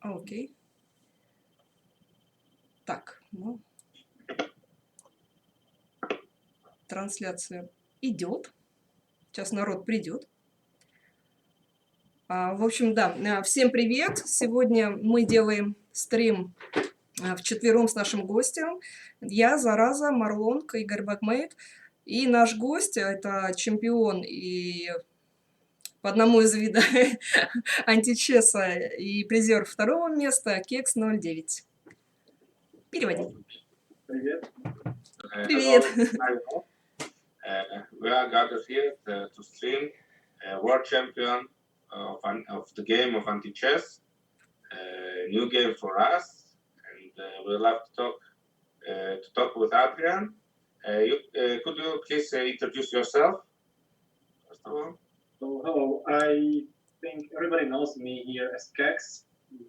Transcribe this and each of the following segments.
Окей. Так, ну, трансляция идет. Сейчас народ придет. В общем, да, всем привет. Сегодня мы делаем стрим вчетвером с нашим гостем. Я, Зараза, Марлонка, Игорь Бакмейт. И наш гость, это чемпион и по одному из видов античесса и призер второго места Kex09. Переводи. Привет. Привет. We are gathered here to stream world champion of the game of Античесс, new game for us, and we'd love to talk with Andrian. Could you please introduce yourself, first of all? So, hello, I think everybody knows me here as Kex.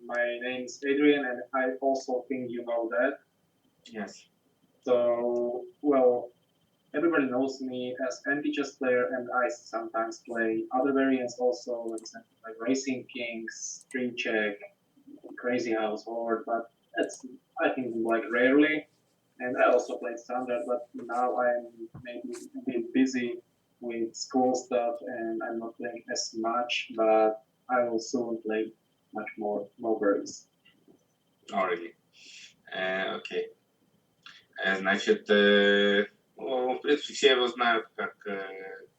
My name is Adrian, and I also think you know that. Yes. So, well, everybody knows me as Античесс player, and I sometimes play other variants also, like Racing Kings, Street Check, Crazy House Horde, but that's, I think, like rarely. And I also play Standard, but now I'm maybe a bit busy with school stuff, and I'm not playing as much, but I will soon play much more birds. Already. Окей. Значит, в принципе, все его знают как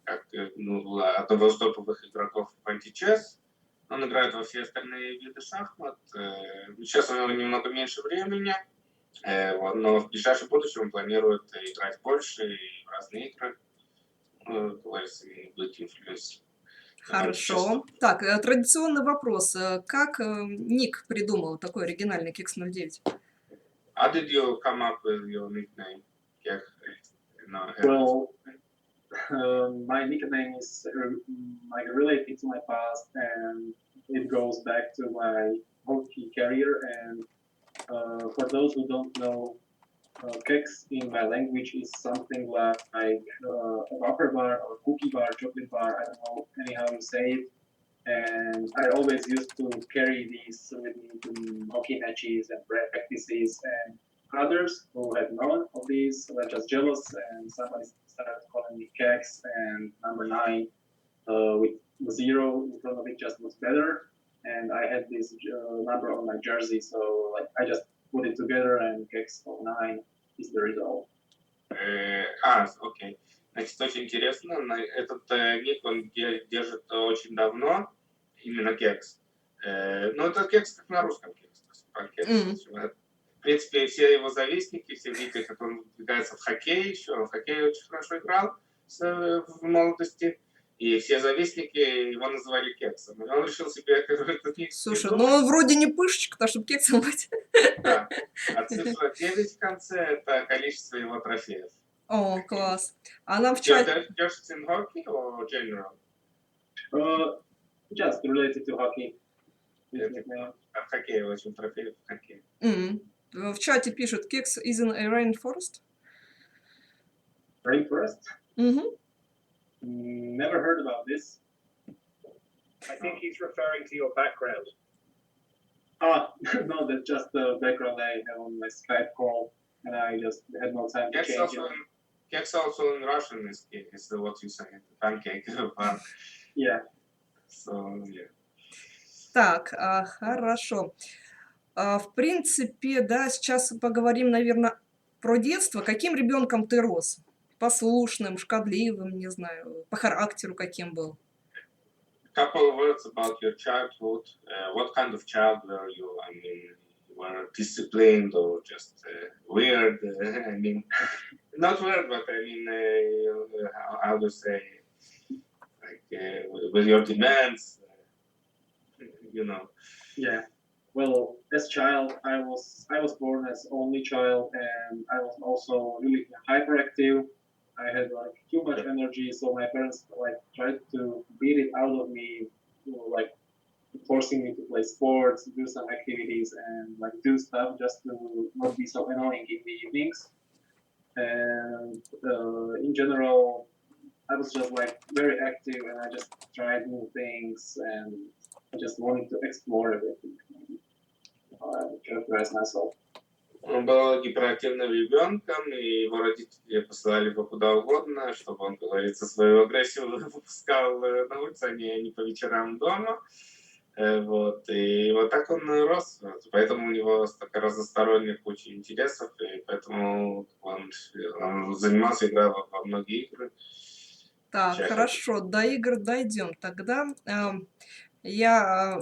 одного из топовых игроков в Античесс. Он играет во все остальные виды шахмат. Сейчас у него немного меньше времени, но в ближайшем будущем он планирует играть больше и в разные игры. Говорится, быть инфлюенсером. Хорошо. Так, традиционный вопрос. Как ник придумал такой оригинальный Kex09? How did you come up with your nickname? Well, my nickname is like related to my past, and it goes back to my hockey career. And for those who don't know, Kex in my language is something like a buffer bar or cookie bar, chocolate bar, I don't know anyhow you say it. And I always used to carry these with me to hockey matches and practices, and others who had none of these were just jealous, and somebody started calling me Kex, and number 9 with 0 in front of it just was better. And I had this number on my jersey, so like I just put it together, and Kex09 is the result. Окей. Значит, очень интересно. Этот ник он держит очень давно, именно Кекс. Но это Кекс как на русском Кекс. В принципе, все его завистники, все видели, как он двигается в хоккей, еще он в хоккее очень хорошо играл в молодости. И все завистники его называли Кексом. И он решил себе этот ник. Слушай, ну он вроде не пышечка, чтобы Кексом быть. Да. А цифра 9 в конце – это количество его трофеев. О, класс. А нам в чате... Just in hockey or general? Just related to hockey. В хоккее очень трофеев в хоккее. В чате пишут, Kex is in a rainforest. Rainforest? Mm-hmm. Never heard about this. I think he's referring to your background. No, that's just the background I have on my Skype call, and I just had no time to change it. Kex also in Russian is what you say, pancake. Yeah. So, yeah. Так, хорошо. В принципе, да, сейчас поговорим, наверное, про детство. Каким ребенком ты рос? Послушным, шкодливым, не знаю, по характеру каким был? Couple of words about your childhood. What kind of child were you? I mean, you were disciplined or just weird? I mean, not weird, but I mean, how to say, like with your demands, you know. Yeah. Well, as child, I was born as only child, and I was also really hyperactive. I had like too much energy, so my parents like tried to beat it out of me, like forcing me to play sports, do some activities, and like do stuff just to not be so annoying in the evenings. And in general, I was just like very active, and I just tried new things, and I just wanted to explore everything. characterize myself. Он был гиперактивным ребенком, и его родители посылали его куда угодно, чтобы он, как говорится, свою агрессию выпускал на улицу, а не по вечерам дома. Вот. И вот так он и рос. Поэтому у него столько разносторонних куча интересов, и поэтому он занимался, играл во многие игры. Так, Сейчас хорошо, до игр дойдем. Тогда я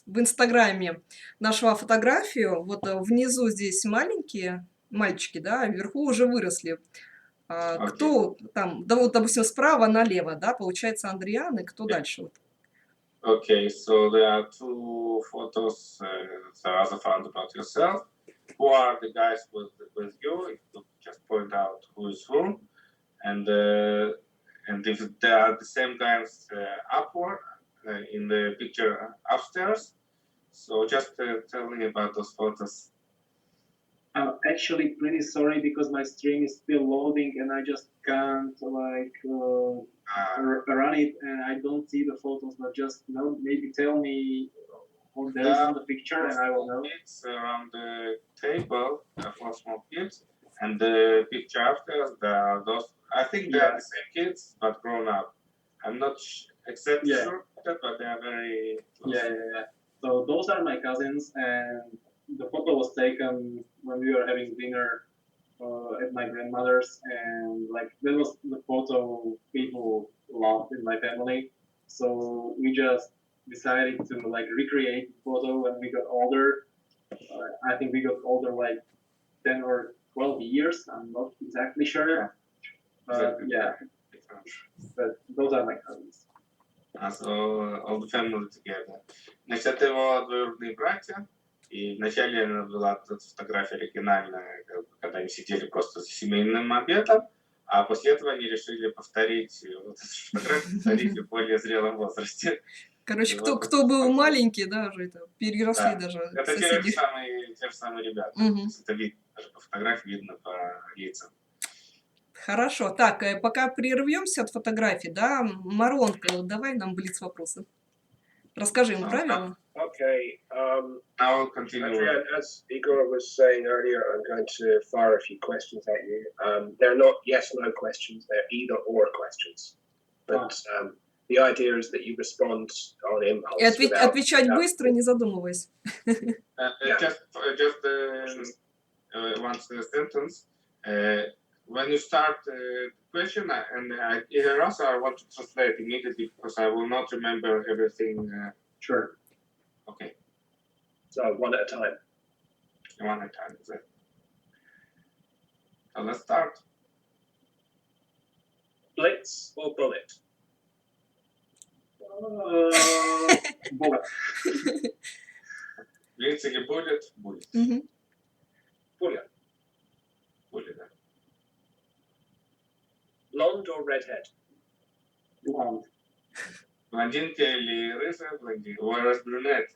в Инстаграме нашла фотографию. Вот внизу здесь маленькие мальчики, да, а вверху уже выросли. Кто там, да вот, допустим, справа налево, да, получается Андриан, и кто дальше? Вот. Okay, so there are two photos Saraza found about yourself. Who are the guys with you? If you just point out who is who, and if they are the same guys upward in the picture upstairs. So just tell me about those photos. I'm actually pretty sorry because my stream is still loading and I just can't like run it and I don't see the photos. But just maybe tell me what there is in the picture and I will know. Kids around the table, four small kids, and the picture after those. I think they are the same kids but grown up. I'm not exactly sure, but they are very close. Yeah. So those are my cousins, and the photo was taken when we were having dinner at my grandmother's, and like that was the photo people loved in my family. So we just decided to like recreate the photo when we got older. I think we got older like 10 or 12 years. I'm not exactly sure. Yeah. But those are my cousins. So all the family together. Значит, это его двоюродные братья. И вначале была фотография оригинальная, когда они сидели просто за семейным обедом, а после этого они решили повторить вот эту фотографию, повторить в более зрелом возрасте. Короче, кто был маленький, да, уже это переросли даже. Это те же самые ребята. Это видно, даже по фотографии видно по лицам. Хорошо. Так, пока прервемся от фотографий, да, Маронка, давай нам блиц вопросы. Расскажи им правила. Okay. I will continue. Andrian, as Igor was saying earlier, I'm going to fire a few questions at you. They're not yes/no questions; they're either/or questions. But the idea is that you respond on impulse. И отвечать быстро, не задумываясь. Just one sentence. When you start the question and either also I want to translate immediately because I will not remember everything. Sure. Okay. So one at a time. One at a time, is it? So let's start. Blitz or bullet? Bullet. Blitz или bullet? Bullet. Bullet. Bullet, да. Blonde or redhead? Blonde. Блондинка или рыжая блондинка? Whereas brunette.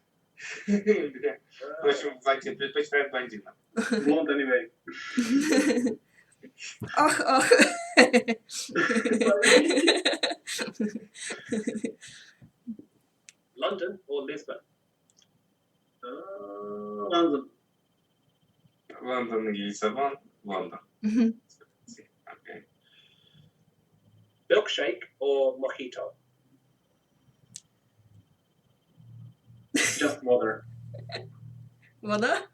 В общем, блондин предпочитает блондина. Blonde anyway. Ах. London or Lisbon? London. Лондон или Лиссабон? Лондон. Okay. Milkshake or mojito? Just water. Вода?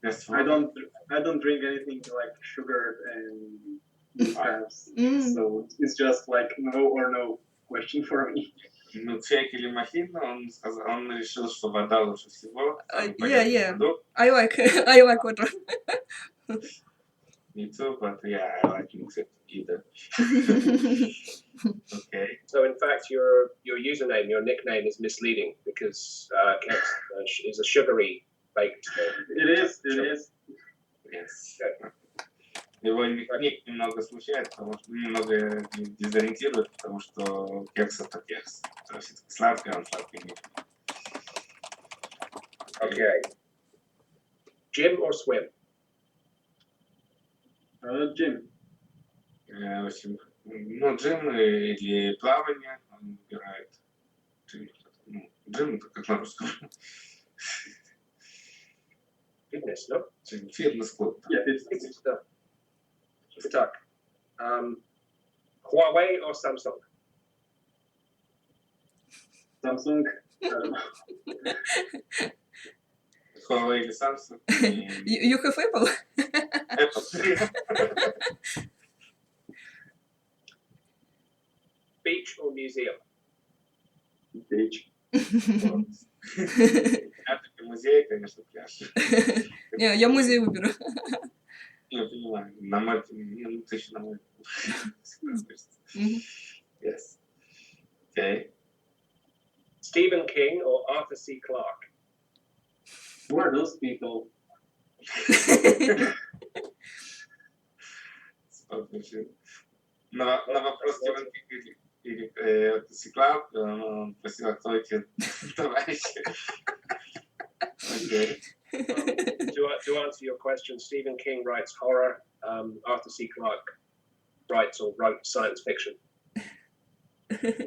Yes, I don't drink anything like sugar and carbs. So it's just like no or no question for me. Milkshake или мохито, он решил, что вода лучше всего. Yeah. I like water. Me too, but yeah, I like milkshake either. Okay. So in fact, your username, your nickname is misleading because Kex is a sugary baked. It is. Yes. Его ник немного смущает, потому что немного дезориентирует, потому что кекс это кекс. То есть сладкое, он сладкий ник. Okay. Gym or swim? Gym. В общем, джим или плавание он выбирает. Джим это как на русском. Fitness, no? Фитнес-клуб. Yeah, it's Fitness, no. Так. Huawei or Samsung? Samsung. I don't know. Huawei или Samsung? You have Apple? Apple. Beach or museum? Beach. Все-таки музей, конечно, пляж. Не, я музей выберу. Я понимаю. На море, ну, ты еще на море. Yes. Okay. Stephen King or Arthur C. Clarke? Who are those people? На вопрос Стивен Кинг или Сиклап, он спросил, кто эти товарищи. Okay. To answer your question, Stephen King writes horror. Arthur C. Clarke writes or wrote science fiction.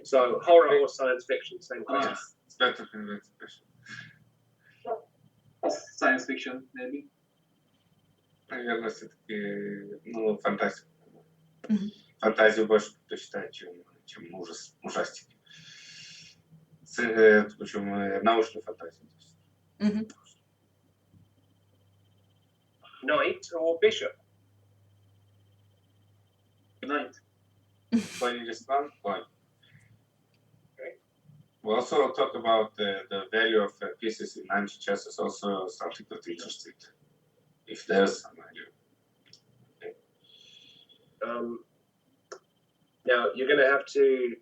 So horror or science fiction, same question. Yes, it's better than the expression. Science fiction, maybe. Наверное, все-таки, ну, фантастика. Фантазию больше предпочитаю, чем ужастики. Причем научную фантазию. Knight or bishop? Knight. Конь или слон? Конь. We also talk about the value of pieces in Античесс is also something that interested, if there's some value. Okay. Now you're going to have to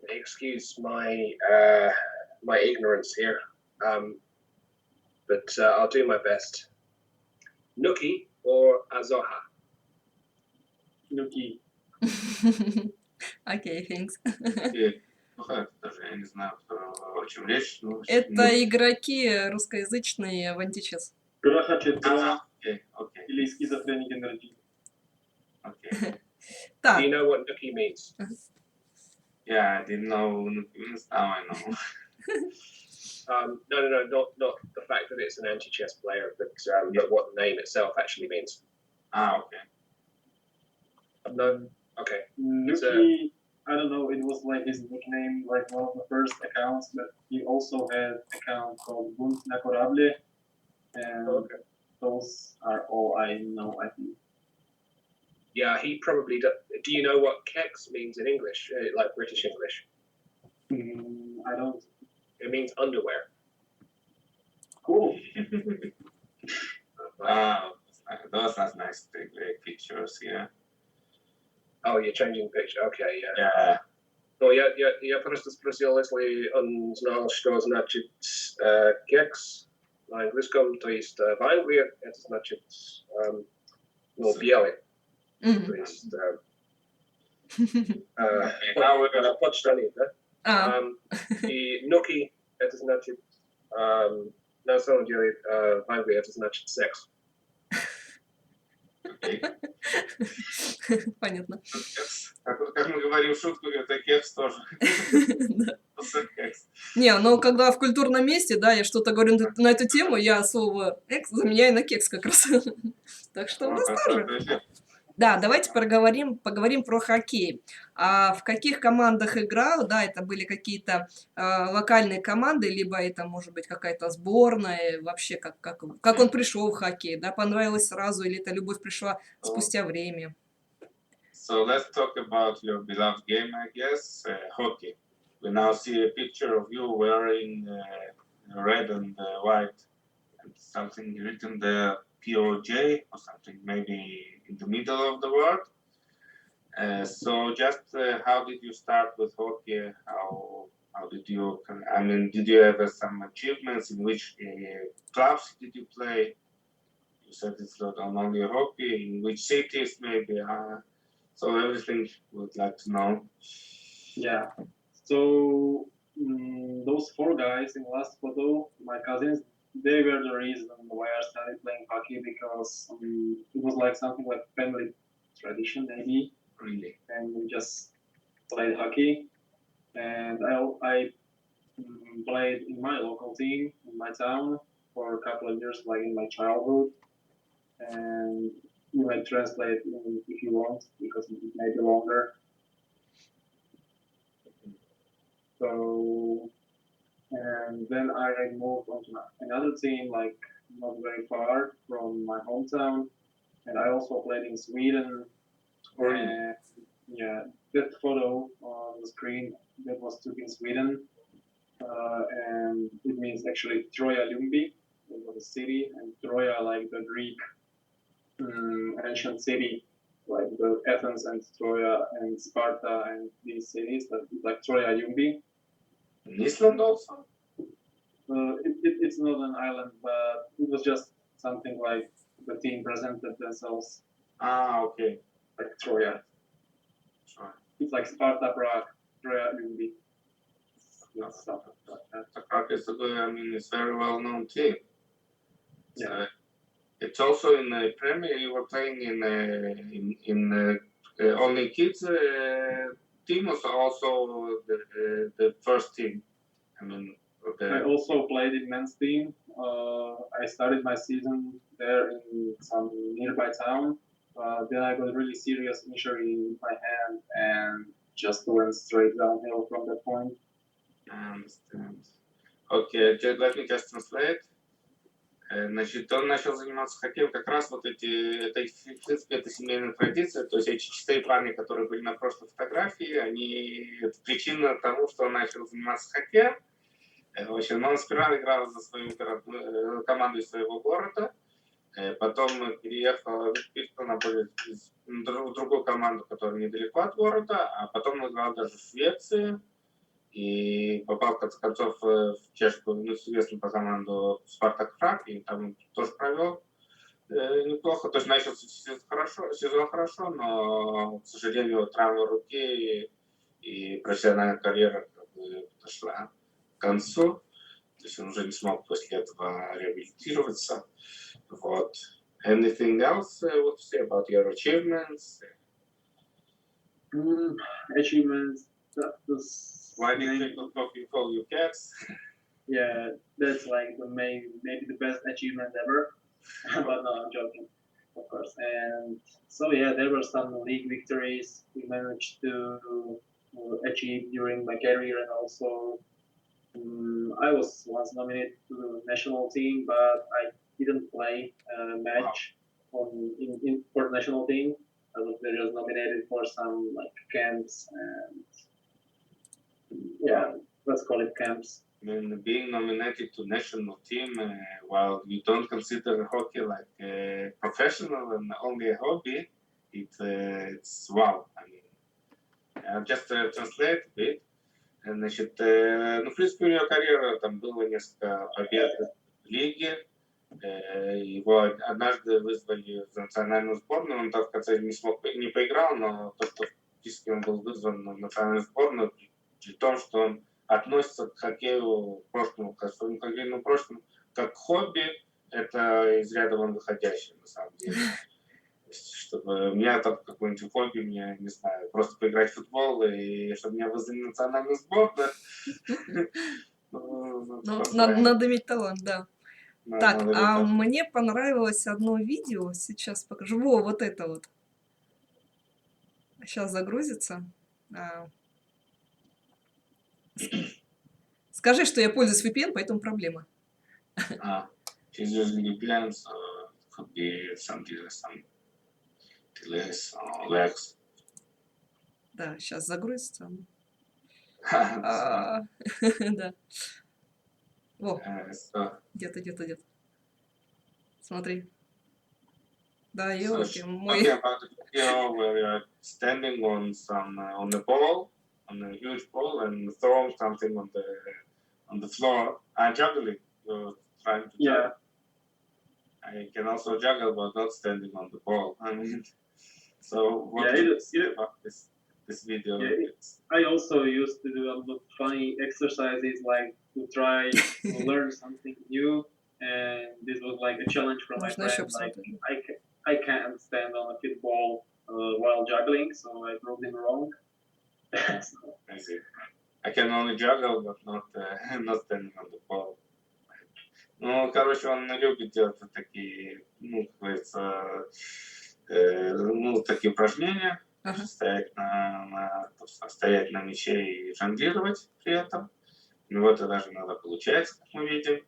excuse my my ignorance here, but I'll do my best. Nuki or Azoha? Nuki. Окей, thanks. Даже я не знаю, о чем речь. Это игроки русскоязычные в Античесс. Gracha Четра Окей. или Schizophrenic Energy. Okay. Так, Do you know what Nuki means? Yeah, I didn't know. Now I know. No, not the fact that it's an anti-chess player, but what the name itself actually means. Okay. No, okay. Nuki, I don't know, it was like his nickname, like one of the first accounts, but he also had an account called Bunt na Korable, and those are all I know, I think. Yeah, he probably does. Do you know what Kex means in English, like British English? I don't. It means underwear. Cool. Those are nice pictures, yeah. Oh, you're changing picture. Okay, yeah. Yeah. Ну, я просто спросил, если он знал, что значит кекс на английском, то есть в Англии это значит ну, белый. То есть подштаны, да? И нуки это значит на самом деле в Англии это значит секс. Понятно. Как мы говорим шутку, это кекс тоже. Не, но когда в культурном месте, да, я что-то говорю на эту тему, я слово «экс» заменяю на «кекс» как раз. Так что у нас тоже. Да, давайте поговорим про хоккей. А в каких командах играл? Да, это были какие-то локальные команды, либо это, может быть, какая-то сборная. Вообще, как он пришел в хоккей? Да, понравилось сразу, или эта любовь пришла спустя время? So let's talk about your beloved game, I guess, hockey. We now see a picture of you wearing red and white and something written there, POJ or something, maybe in the middle of the word. So just how did you start with hockey? How did you, I mean, did you have some achievements? In which clubs did you play? You said it's not only hockey. In which cities maybe? So everything would like to know. Yeah. So those four guys in the last photo, my cousins, they were the reason why I started playing hockey, because it was like something like family tradition maybe. Really? And we just played hockey. And I played in my local team in my town. for a couple of years, like in my childhood, and you might translate if you want, because it may be longer. So, and then I moved on to another team, like not very far from my hometown, and I also played in Sweden. And yeah, that photo on the screen that was took in Sweden, and it means actually Troia Lumbi, it was a city, and Troia like the Greek ancient city, like the Athens and Troia and Sparta and these cities, like Troia Lumbi. Iceland also? It's not an island, but it was just something like the team presented themselves. Ah, okay. Like Troia. It's like Sparta, Prague, Troia Lumbi. Stuff like that. Prague is a good, I mean, it's a very well-known team. Yeah. It's also in the Premier. You were playing in only kids team, or also the first team. I mean, I also played in men's team. I started my season there in some nearby town. Then I got a really serious injury in my hand and just went straight downhill from that point. I understand. Okay, let me just translate. Значит, он начал заниматься хоккеем как раз вот это в принципе, это семейная традиция, то есть эти 4 парня, которые были на прошлой фотографии, это причина того, что он начал заниматься хоккеем. В общем, но он сперва играл за свою команду из своего города, потом переехал в другую команду, которая недалеко от города, а потом играл даже в Швеции. И попал, в конце концов, в чешскую, известную по команду Спартак Праг, и там тоже провел неплохо. То есть начал сезон хорошо, но, к сожалению, травма руки и профессиональная карьера как бы подошла к концу. То есть он уже не смог после этого реабилитироваться. Вот. Anything else what to say about your achievements? Achievements. Why did people call you Kex? Yeah, that's like maybe the best achievement ever. But no, I'm joking, of course. And so yeah, there were some league victories we managed to achieve during my career, and also I was once nominated to the national team, but I didn't play a match for the national team. I was just nominated for some like camps and yeah, let's call it camps. I mean, being nominated to national team while you don't consider hockey like professional and only a hobby, it's wow. I mean, I'll just translate a bit. Значит, ну, в принципе, у него карьера, там было несколько побед в лиге. Его однажды вызвали в национальную сборную, он там в конце не поиграл, но то, что фактически он был вызван в национальную сборную, при том, что он относится к хоккею прошлому, к своему хоккейному прошлому, как хобби, это из ряда вон выходящее, на самом деле. Чтобы у меня там какое-нибудь хобби, мне, не знаю, просто поиграть в футбол, и чтобы меня вызвали в национальную сборную. Надо иметь талант, да. Так, а мне понравилось одно видео, сейчас покажу. Вот это вот. Сейчас загрузится. Скажи, что я пользуюсь VPN, поэтому проблема. She's using VPN, so it could be some delays or lags. Да, сейчас загрузится. Да. Во, где-то. Смотри. Да, елки, мой. Talking about the video where you're standing on a ball, on a huge ball, and throwing something on the floor. Juggling. You're trying to juggle. I can also juggle, but not standing on the ball. I mean, so what do you say about this video? Yeah, I also used to do a lot of funny exercises, like to try to learn something new, and this was like a challenge from my friend. Like I can't stand on a fitball while juggling, so I proved him wrong. So. I see. I can only juggle, but not standing on the ball. Ну, короче, он любит делать вот такие, ну, как говорится, ну, такие упражнения. Ага. Стоять на мяче и жонглировать при этом. У него это даже иногда получается, как мы видим.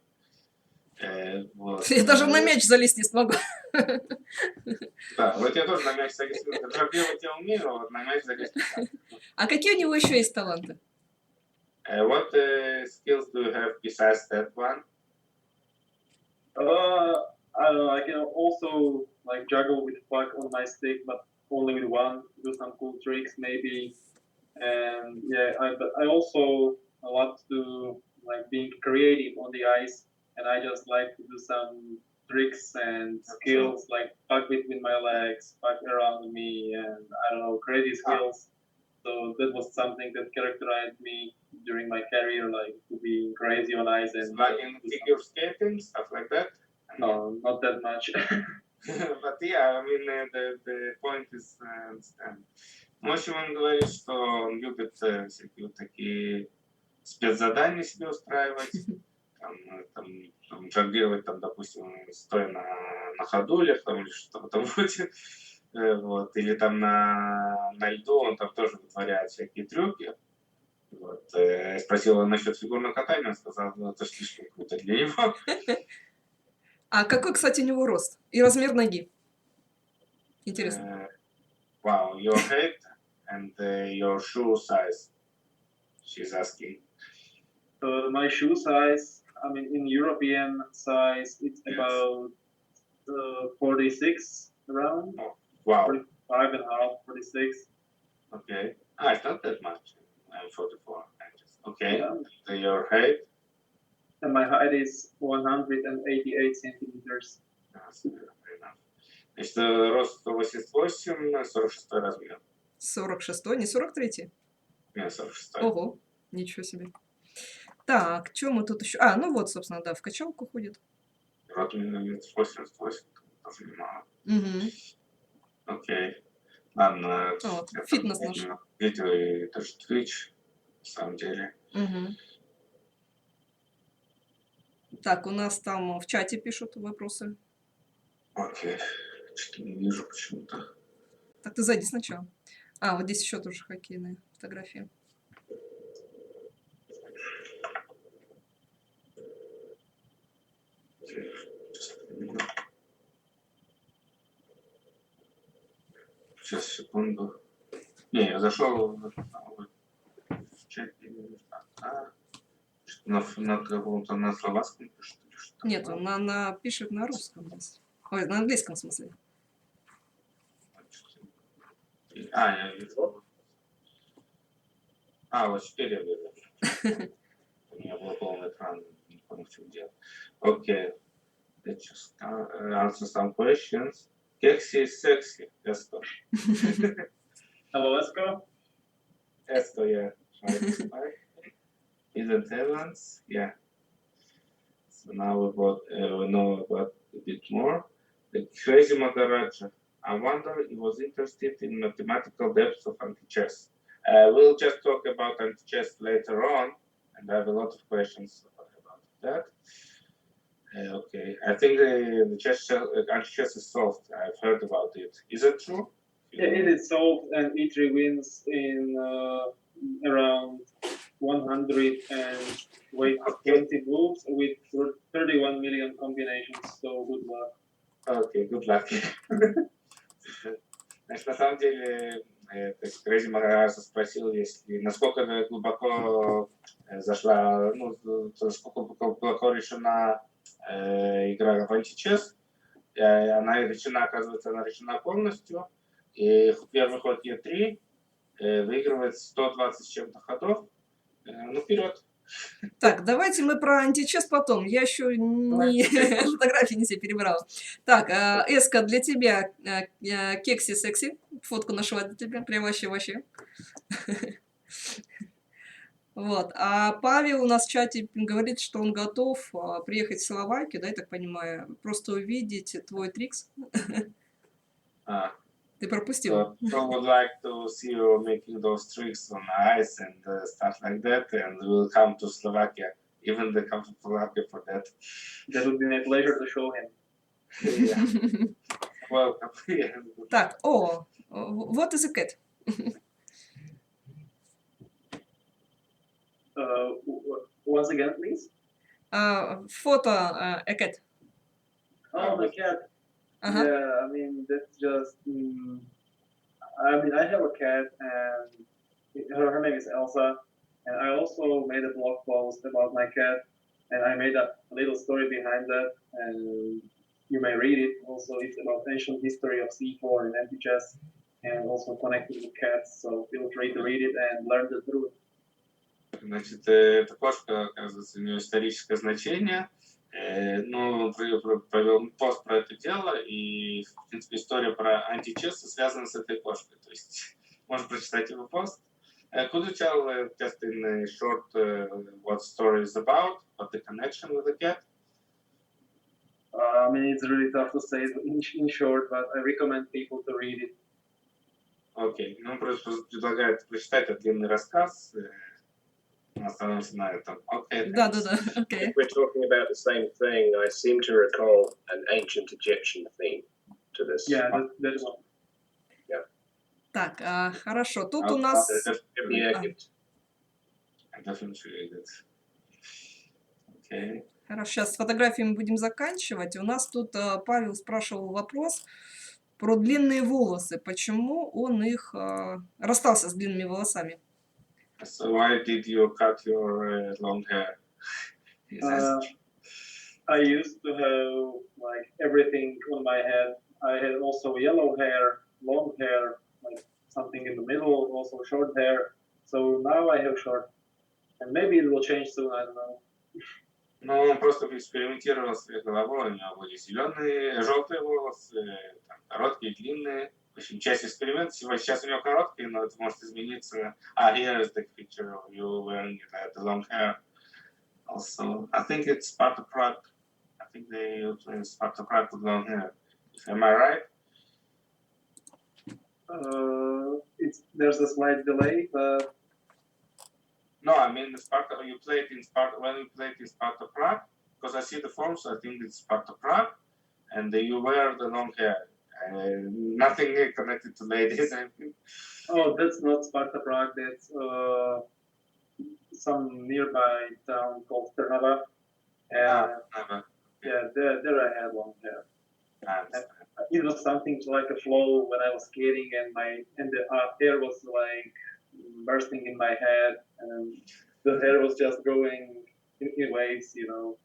Вот. Я даже на мяч залезть не смогу. Да, вот я тоже на мяч залезть. Жонглировать я умею, а вот на мяч залезть не так. А какие у него еще есть таланты? What skills do you have besides that one? I don't know. I can also like juggle with puck on my stick, but only with one. Do some cool tricks maybe, and yeah. But I also love to like being creative on the ice, and I just like to do some tricks and skills like puck between my legs, puck around me, and I don't know, crazy skills. So that was something that characterized me during my career, like to be crazy on ice and like in figure skating, stuff like that. no, not that much. But yeah, I mean, the point is understand. В общем, он говорит, что он любит всякие вот такие спецзадания себе устраивать, там жонглировать, там, допустим, стоя на ходулях, там, или что-то в этом роде. Вот. Или там на льду он там тоже вытворяет всякие трюки. Вот. Я спросил его насчет фигурного катания, он сказал, ну, это слишком круто для него. А какой, кстати, у него рост и размер ноги? Интересно. Wow, your height and your shoe size, she's asking. My shoe size, I mean, in European size, it's about 46 around. Oh, wow. 45 and a half, 46. Okay. It's not that much. I'm 44. Okay. Yeah. Your height? And my height is 188 centimeters. Значит, рост 188, 46 размер. 46-й, не 43-й? Нет, 46. Ого, ничего себе. Так, что мы тут еще? А, ну вот, собственно, да, в качалку ходит. Вот у меня 88, тоже немало. Угу. Окей. Ладно. Вот, фитнес наш. Видео и тоже Twitch, на самом деле. Угу. Так, у нас там в чате пишут вопросы. Окей. Что-то не вижу почему-то. Так, ты зайди сначала. А, вот здесь еще тоже хоккейные фотографии. Сейчас, секунду. Не, я зашел в чат. На каком-то на словацком пишет или что? Нет, она пишет на русском. Ой, на английском в смысле. Я вижу. Вот теперь я вижу. У меня был полный экран, не понял, в чем дело. Окей. Let's just answer some questions. Kex is sexy. Let's go. Hello, let's go. Let's go, yeah. Isn't Evans? Yeah. So now we know about a bit more. The crazy Maharaja. I wonder he was interested in mathematical depths of Античесс. We'll just talk about Античесс later on, and I have a lot of questions about that. Okay, I think the Античесс is solved. I've heard about it. Is it true? Yeah, it is solved, and E3 wins in around 100 and 20 moves with 31 million combinations. So good luck. Okay, good luck. Значит, на самом деле, то есть Crazy Maharaja спросил, насколько глубоко зашла, ну, насколько глубоко решена игра в Античесс. Она решена, оказывается, она решена полностью. И в первый ход Е3 выигрывает 120 с чем-то ходов. Ну, вперед. Так, давайте мы про Античесс потом. Я еще не фотографии не все перебрала. Так, Эска, для тебя Кекси секси. Фотку нашла для тебя. Прям вообще. Вот. А Павел у нас в чате говорит, что он готов приехать в Словакию, да, я так понимаю, просто увидеть твой трикс. Ты пропустил. So would like to see you making those tricks on ice and stuff like that, and we'll come to Slovakia even the comfortable happy for that. That would be my pleasure to show him. Yeah. Welcome. Yeah. Так, what is a cat? Once again, please. Photo a cat. Oh, the cat. Ага. Yeah, I mean, that's just. I mean, I have a cat, and her name is Elsa, and I also made a blog post about my cat, and I made a little story behind that, and you may read it. Also, it's about ancient history of C4 and Античесс, and also connected with cats. So feel free to read it and learn the truth. Значит, эта кошка, оказывается, у нее историческое значение. Ну, провел пост про это дело, и, в принципе, история про Античесса связана с этой кошкой. То есть, можно прочитать его пост. Could you tell just in a short what the story is about, what the connection with the cat? I mean, it's really tough to say in short, but I recommend people to read it. Окей, ну, просто предлагает прочитать этот длинный рассказ. Остановимся на этом. Okay, Да, thanks. окей. If we're talking about the same thing, I seem to recall an ancient Egyptian theme to this. Yeah, that one. Так, хорошо. Тут у нас... Okay. Хорошо, сейчас с фотографиями будем заканчивать. У нас тут Павел спрашивал вопрос про длинные волосы. Почему он их расстался с длинными волосами? So why did you cut your long hair? I used to have like everything on my head. I had also yellow hair, long hair, like something in the middle, also short hair. So now I have short, and maybe it will change soon. I don't know. Ну, он просто экспериментировал с своей головой. У него были зеленые, желтые волосы, там, короткие, длинные. В общем, часть эксперимента. Сейчас у него короткие, но это может измениться. Here is the picture of you wearing the long hair. Also, I think it's Sparta Prague. I think they use Sparta Prague with long hair. Am I right? There's a slight delay, but No, I mean Sparta. You played in Sparta when you played in Sparta Prague, because I see the forms. I think it's Sparta Prague, and you wear the long hair. Nothing connected to ladies. Oh, that's not Sparta Prague. That's some nearby town called Trnava. Yeah, there I had long hair. It was something like a flow when I was skating, and the hair was like bursting in my head, and the hair was just going in waves, you know.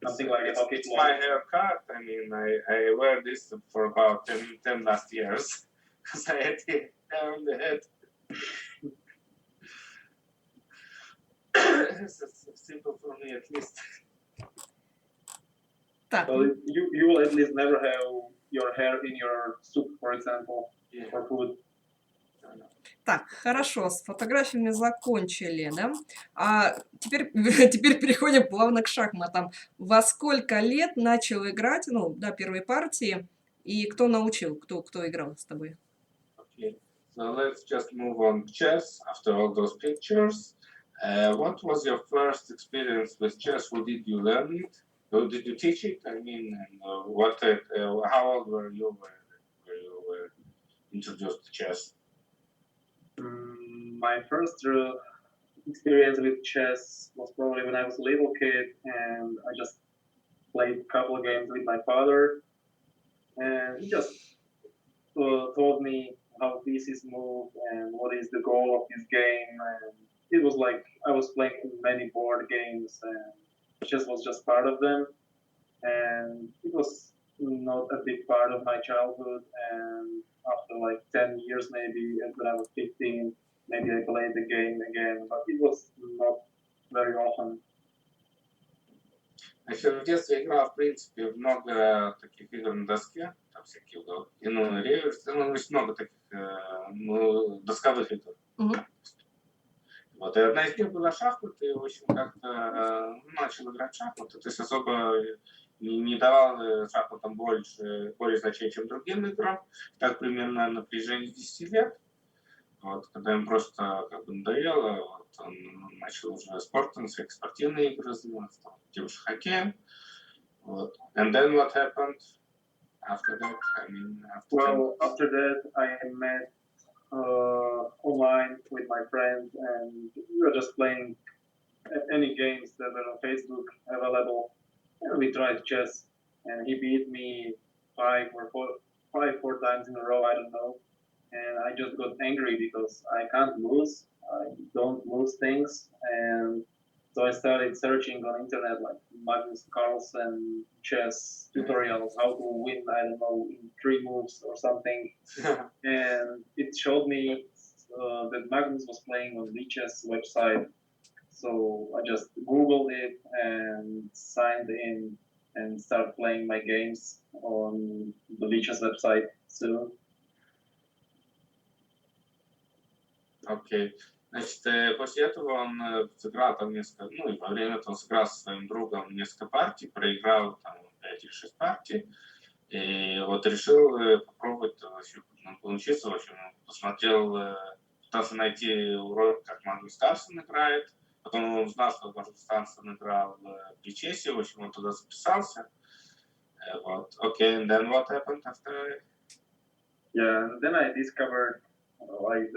Something like a hockey It's ball. my haircut. I mean, I wear this for about 10 last years because I had hair on the head. It's simple for me, at least. Так, So you will at least never have your hair in your soup, for example, for food. так, хорошо, с фотографиями закончили, да? А теперь переходим плавно к шахматам. Во сколько лет начал играть, ну, до первой партии, и кто научил, кто играл с тобой? Okay, so let's just move on to chess after all those pictures. What was your first experience with chess? Who did you learn it? Who did you teach it? I mean, and how old were you when you were introduced to chess? My first experience with chess was probably when I was a little kid, and I just played a couple of games with my father, and he just told me how pieces move and what is the goal of this game. And it was like I was playing many board games, and chess was just part of them. And it was not a big part of my childhood. And after like 10 years, maybe, and when I was 15, maybe I played the game again, but it was not very often. Значит, в детстве играл, в принципе, много таких игр на доске, там всякие, ну, реверс, ну, много таких, ну, досковых игр. Вот, и одна из них была шахматы, и, в общем, как-то начал играть в шахматы, то есть особо не давал шахматам более значения, чем другим играм, так примерно на протяжении 10 лет. Вот, когда ему просто как бы надоело, вот, он начал уже спортом, всякие спортивные игры заниматься, тем же хоккеем. Вот. And then what happened after that? I mean, Well, after that, I met online with my friend, and we were just playing any games that were on Facebook available. And we tried chess, and he beat me four times in a row. I don't know, and I just got angry because I can't lose. I don't lose things, and so I started searching on internet like Magnus Carlsen chess tutorials, how to win, I don't know, in 3 moves or something. And it showed me that Magnus was playing on Lichess website. So I just Googled it and signed in and started playing my games on the Lichess website soon. Окей. Значит, после этого он сыграл там несколько, ну и во время этого он сыграл со своим другом несколько партий, проиграл там 5 или 6 партий, и вот решил попробовать вообще научиться, в общем, посмотрел, пытался найти урок, как Магнус Карлсен играет, потом он узнал, что Магнус Карлсен играл в чессе, в общем, он туда записался, вот, окей, and then what happened after? Yeah, and then I discovered like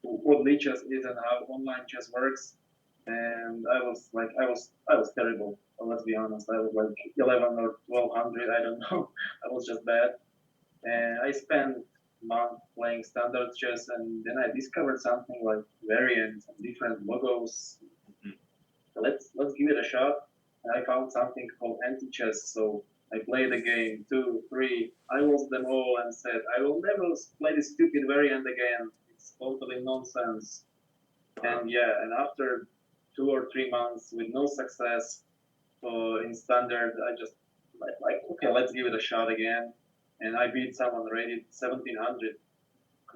what Lichess is and how online chess works, and I was terrible. Let's be honest, I was like 11 or 1200. I don't know. I was just bad, and I spent month playing standard chess, and then I discovered something like variants and different logos. Let's give it a shot. And I found something called Antichess, so I played the game 2, 3. I lost them all and said, I will never play this stupid variant again. It's totally nonsense. And yeah, and after 2 or 3 months with no success in standard, I just like okay, let's give it a shot again. And I beat someone rated 1700.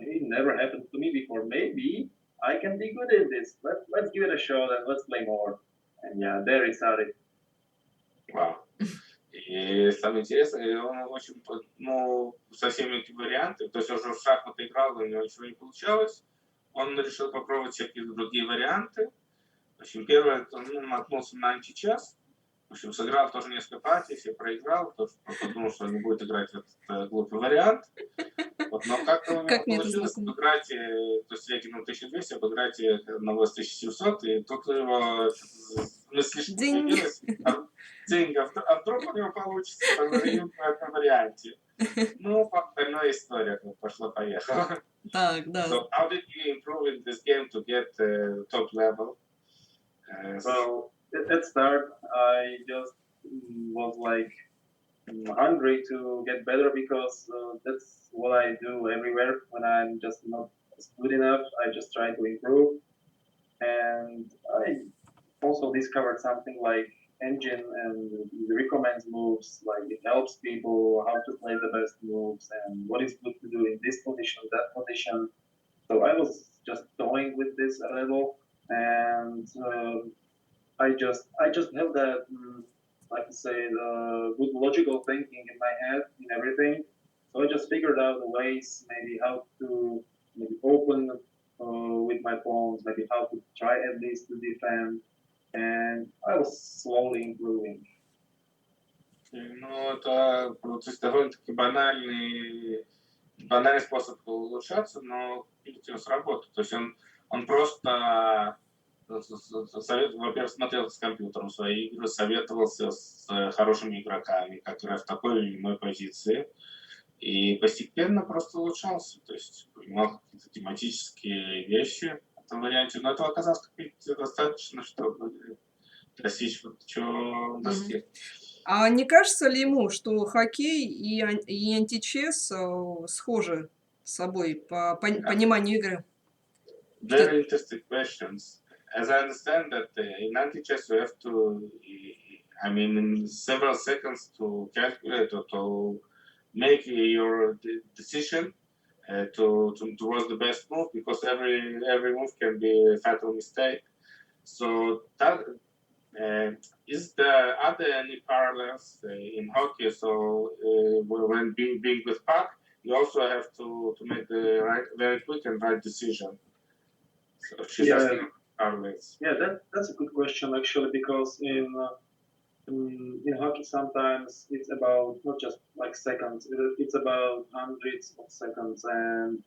It never happened to me before. Maybe I can be good at this. Let's give it a shot and let's play more. And yeah, there it started. Вау. И самое интересное, он, в общем, ну, со всеми этими вариантами, то есть он уже в шахматы играл, у него ничего не получалось, он решил попробовать всякие другие варианты. В общем, первое, он наткнулся на Античесс, в общем, сыграл тоже несколько партий, все проиграл, потому что подумал, что не будет играть в этот глупый вариант. Вот, но как-то у него получилось обыграть, то есть рейтингом 1200, обыграть одного с 1700, и тут его слишком появилось. Деньги, а вдруг у него получится в этом варианте. Ну, остальная история, пошла-поехала. Так, да. So, how did you improve in this game to get top level? Well, at start, I just was like hungry to get better because that's what I do everywhere when I'm just not good enough. I just try to improve, and I also discovered something like engine and it recommends moves, like it helps people how to play the best moves and what is good to do in this position, that position. So I was just toying with this a little, and I just have that, like to say, the good logical thinking in my head in everything. So I just figured out the ways, maybe how to maybe open with my pawns, maybe how to try at least to defend, and I was slowly improving. Ну, это то есть довольно-таки банальный способ улучшаться, но видите, он сработал. То есть он просто, во-первых, смотрел с компьютером свои игры, советовался с хорошими игроками, как играть в такой или иной позиции, и постепенно просто улучшался. То есть понимал какие-то тематические вещи в этом варианте, но этого оказалось достаточно, чтобы достичь вот чего достиг. А не кажется ли ему, что хоккей и античесс схожи с собой по пониманию игры? Very interesting questions. As I understand that in Antichess you have to, I mean, in several seconds to calculate or to make your decision towards the best move, because every move can be a fatal mistake. So that are there any parallels in hockey? So when being with puck, you also have to make the very quick and right decision. So she's Yeah. asking always. Yeah, that's a good question actually, because in hockey sometimes it's about not just like seconds, it's about hundreds of seconds, and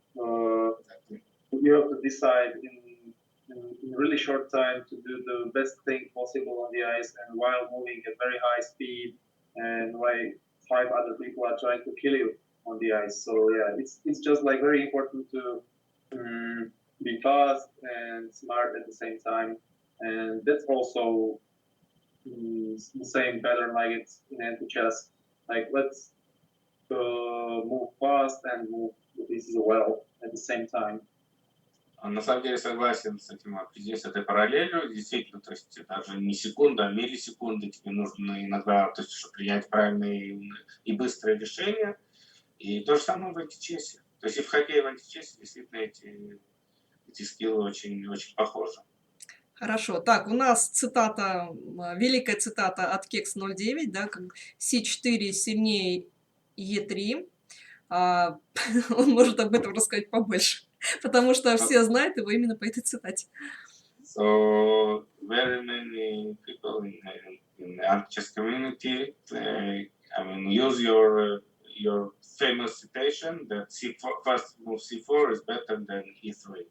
you have to decide in really short time to do the best thing possible on the ice, and while moving at very high speed, and while 5 other people are trying to kill you on the ice. So yeah, it's just like very important to be fast and smart at the same time, and that's also the same pattern like it's in Античесс. Like let's move fast and move the pieces well at the same time. На самом деле согласен с этим, здесь этой параллелью, действительно, то есть даже не секунда, а миллисекунды тебе нужно иногда, то есть, чтобы принять правильные и быстрые решения. И то же самое в античессе. То есть и в хоккее, и в античессе действительно эти скиллы очень, очень похожи. Хорошо. Так, у нас цитата, великая цитата от Kex09, да, C4 сильнее E3. Он может об этом рассказать побольше, потому что все знают его именно по этой цитате. So very many people in the Античесс community, I mean, use your famous citation that first move C4 is better than E3.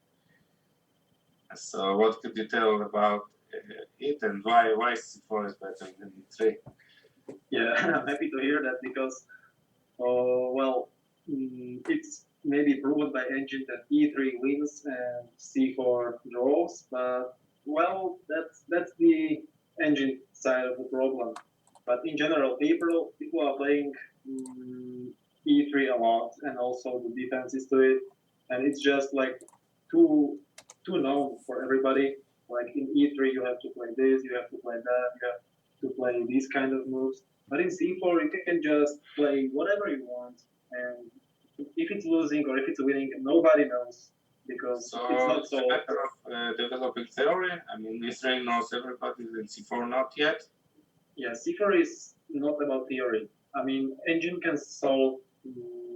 So what could you tell about it, and why C4 is better than E3? Yeah, I'm happy to hear that, because well, it's maybe proven by engine that E3 wins and C4 draws, but well, that's the engine side of the problem. But in general, people are playing E3 a lot, and also the defenses to it, and it's just like too known for everybody. Like in E3, you have to play this, you have to play that, you have to play these kind of moves. But in C4, you can just play whatever you want, and if it's losing or if it's winning, nobody knows, because So it's not it's so. a matter of developing theory. I mean, E3 knows everybody, and C4 not yet. Yeah, C4 is not about theory. I mean, engine can solve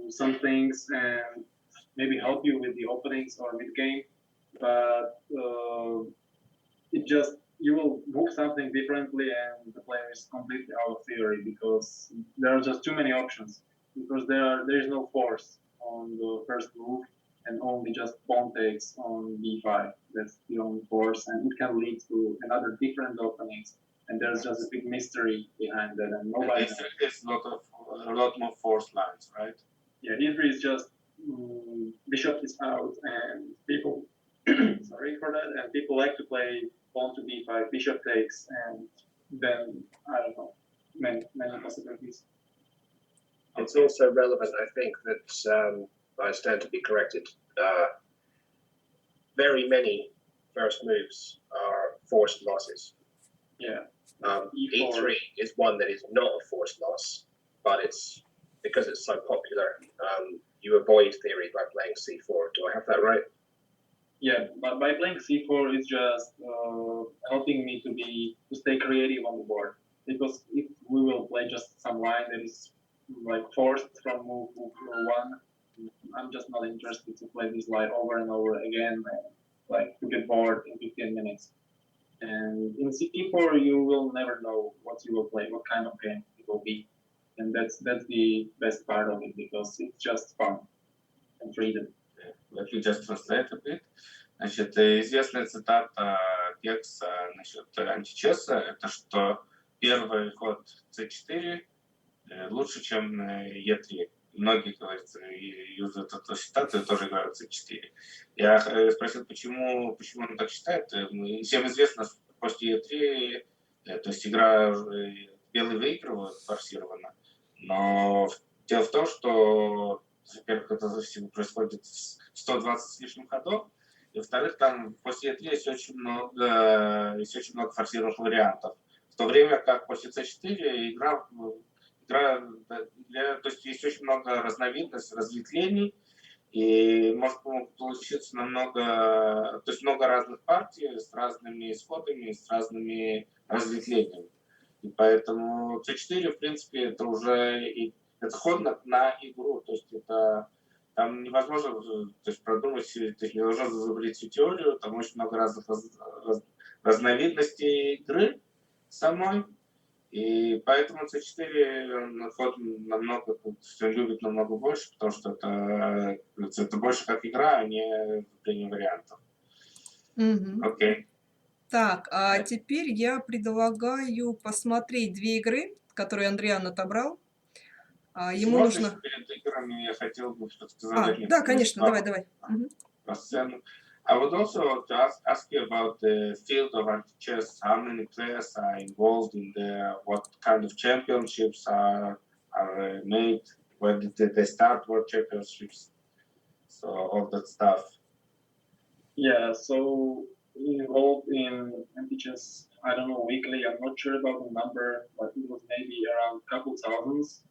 some things and maybe help you with the openings or mid game, but it just, you will move something differently, and the player is completely out of theory, because there are just too many options, because there is no force on the first move, and only just pawn takes on b5. That's the only force, and it can lead to another different openings, and there's just a big mystery behind that, and nobody knows. There's a lot more force lines, right? Yeah, E3 is just bishop is out, and people sorry for that, and people like to play pawn to b5, bishop takes, and then I don't know, many possibilities. It's also relevant, I think, that I stand to be corrected. Very many first moves are forced losses. Yeah. E3 is one that is not a forced loss, but it's because it's so popular. You avoid theory by playing C4. Do I have that right? Yeah, but by playing C4, it's just helping me to stay creative on the board. Because if we will play just some line that is like forced from move 1, I'm just not interested to play this line over and over again, and like to get bored in 15 minutes. And in C4, you will never know what you will play, what kind of game it will be. And that's the best part of it, because it's just fun and freedom. Let me just translate a bit. Значит, известная цитата Кекса насчет античесса, это что первый ход C4 лучше, чем E3. Многие, говорится, юзают эту цитату и тоже играют C4. Я спросил, почему он так считает. Всем известно, что после E3, то есть игра белые выигрывают форсированно, но дело в том, что, во-первых, это происходит 120 с лишним ходов, и во-вторых, там после E3 есть очень много форсированных вариантов. В то время как после C4 игра, то есть есть очень много разновидностей, разветвлений, и может получиться много разных партий с разными исходами, с разными разветвлениями. И поэтому C4, в принципе, это уже это ход на игру, то есть это там невозможно то есть, продумать, то есть невозможно изобрести всю теорию, там очень много разных разновидностей игры самой, и поэтому C4 ход намного, он любит намного больше, потому что это больше как игра, а не изобретение вариантов. Окей. Так, а теперь я предлагаю посмотреть две игры, которые Андриан отобрал. Ему нужно... Перед играми я хотел бы что-то сказать. Да, конечно, давай. I would also want to ask you about the field of Античесс. How many players are involved in there? What kind of championships are made? When did they start World Championships? So all that stuff. Yeah, so involved in Античесс, I don't know, weekly, I'm not sure about the number, but it was maybe around a couple thousands.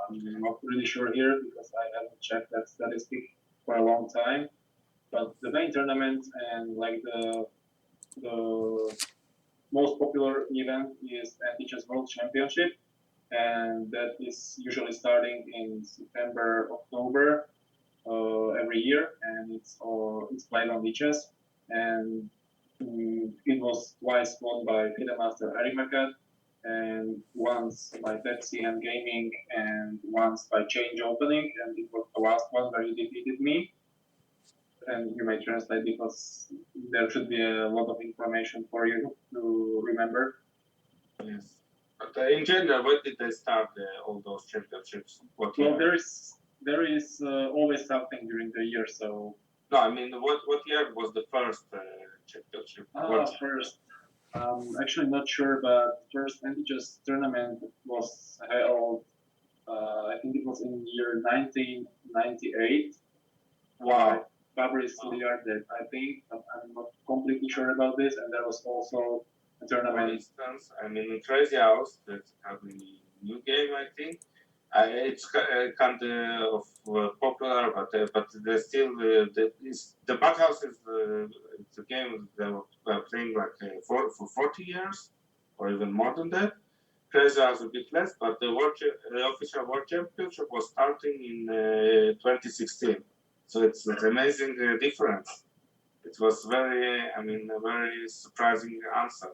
I'm not really sure here because I haven't checked that statistic for a long time. But the main tournament and like the most popular event is Античесс World Championship, and that is usually starting in September, October every year, and it's played on Античесс, and it was twice won by FIDE-master Arimakat, and once by Pepsi and Gaming, and once by changeopening, and it was the last one where he defeated me. And you may translate because there should be a lot of information for you to remember. Yes. But in general, when did they start all those championships? Well, there is always something during the year, so... No, I mean, what year was the first championship? First. Actually not sure, but first Античесс tournament was held, I think it was in year 1998. Wow. Fabrice Liardet, I think. I'm not completely sure about this, and there was also a tournament. For instance, I mean, in Crazy House, that's a new game, I think. It's kind of popular, but there's still the Backhouse is the game they were playing like for 40 years, or even more than that. Crazy House a bit less, but the official World Championship was starting in 2016. So it's an amazing difference. It was a very surprising answer.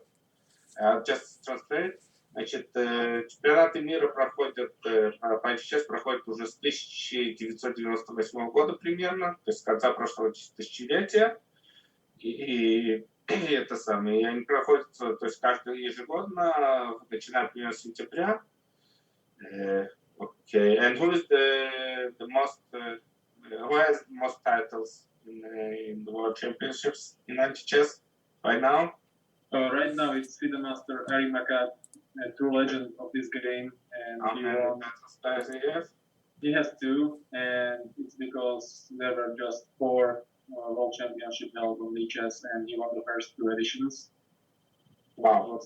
I'll just translate. Значит, чемпионаты мира проходят, по Античесс проходят уже с 1998 года примерно, то есть с конца прошлого тысячелетия. И это самое, и они проходят, то есть каждый ежегодно, начиная примерно с сентября. Okay, and who is the most who has the most titles in the World Championships in Античесс right now? Right now it's FIDE-master Arimakat, a true legend of this game, and How many titles does he have? He has 2, and it's because there were just 4 World Championship held on Античесс, and he won the first 2 editions. Wow,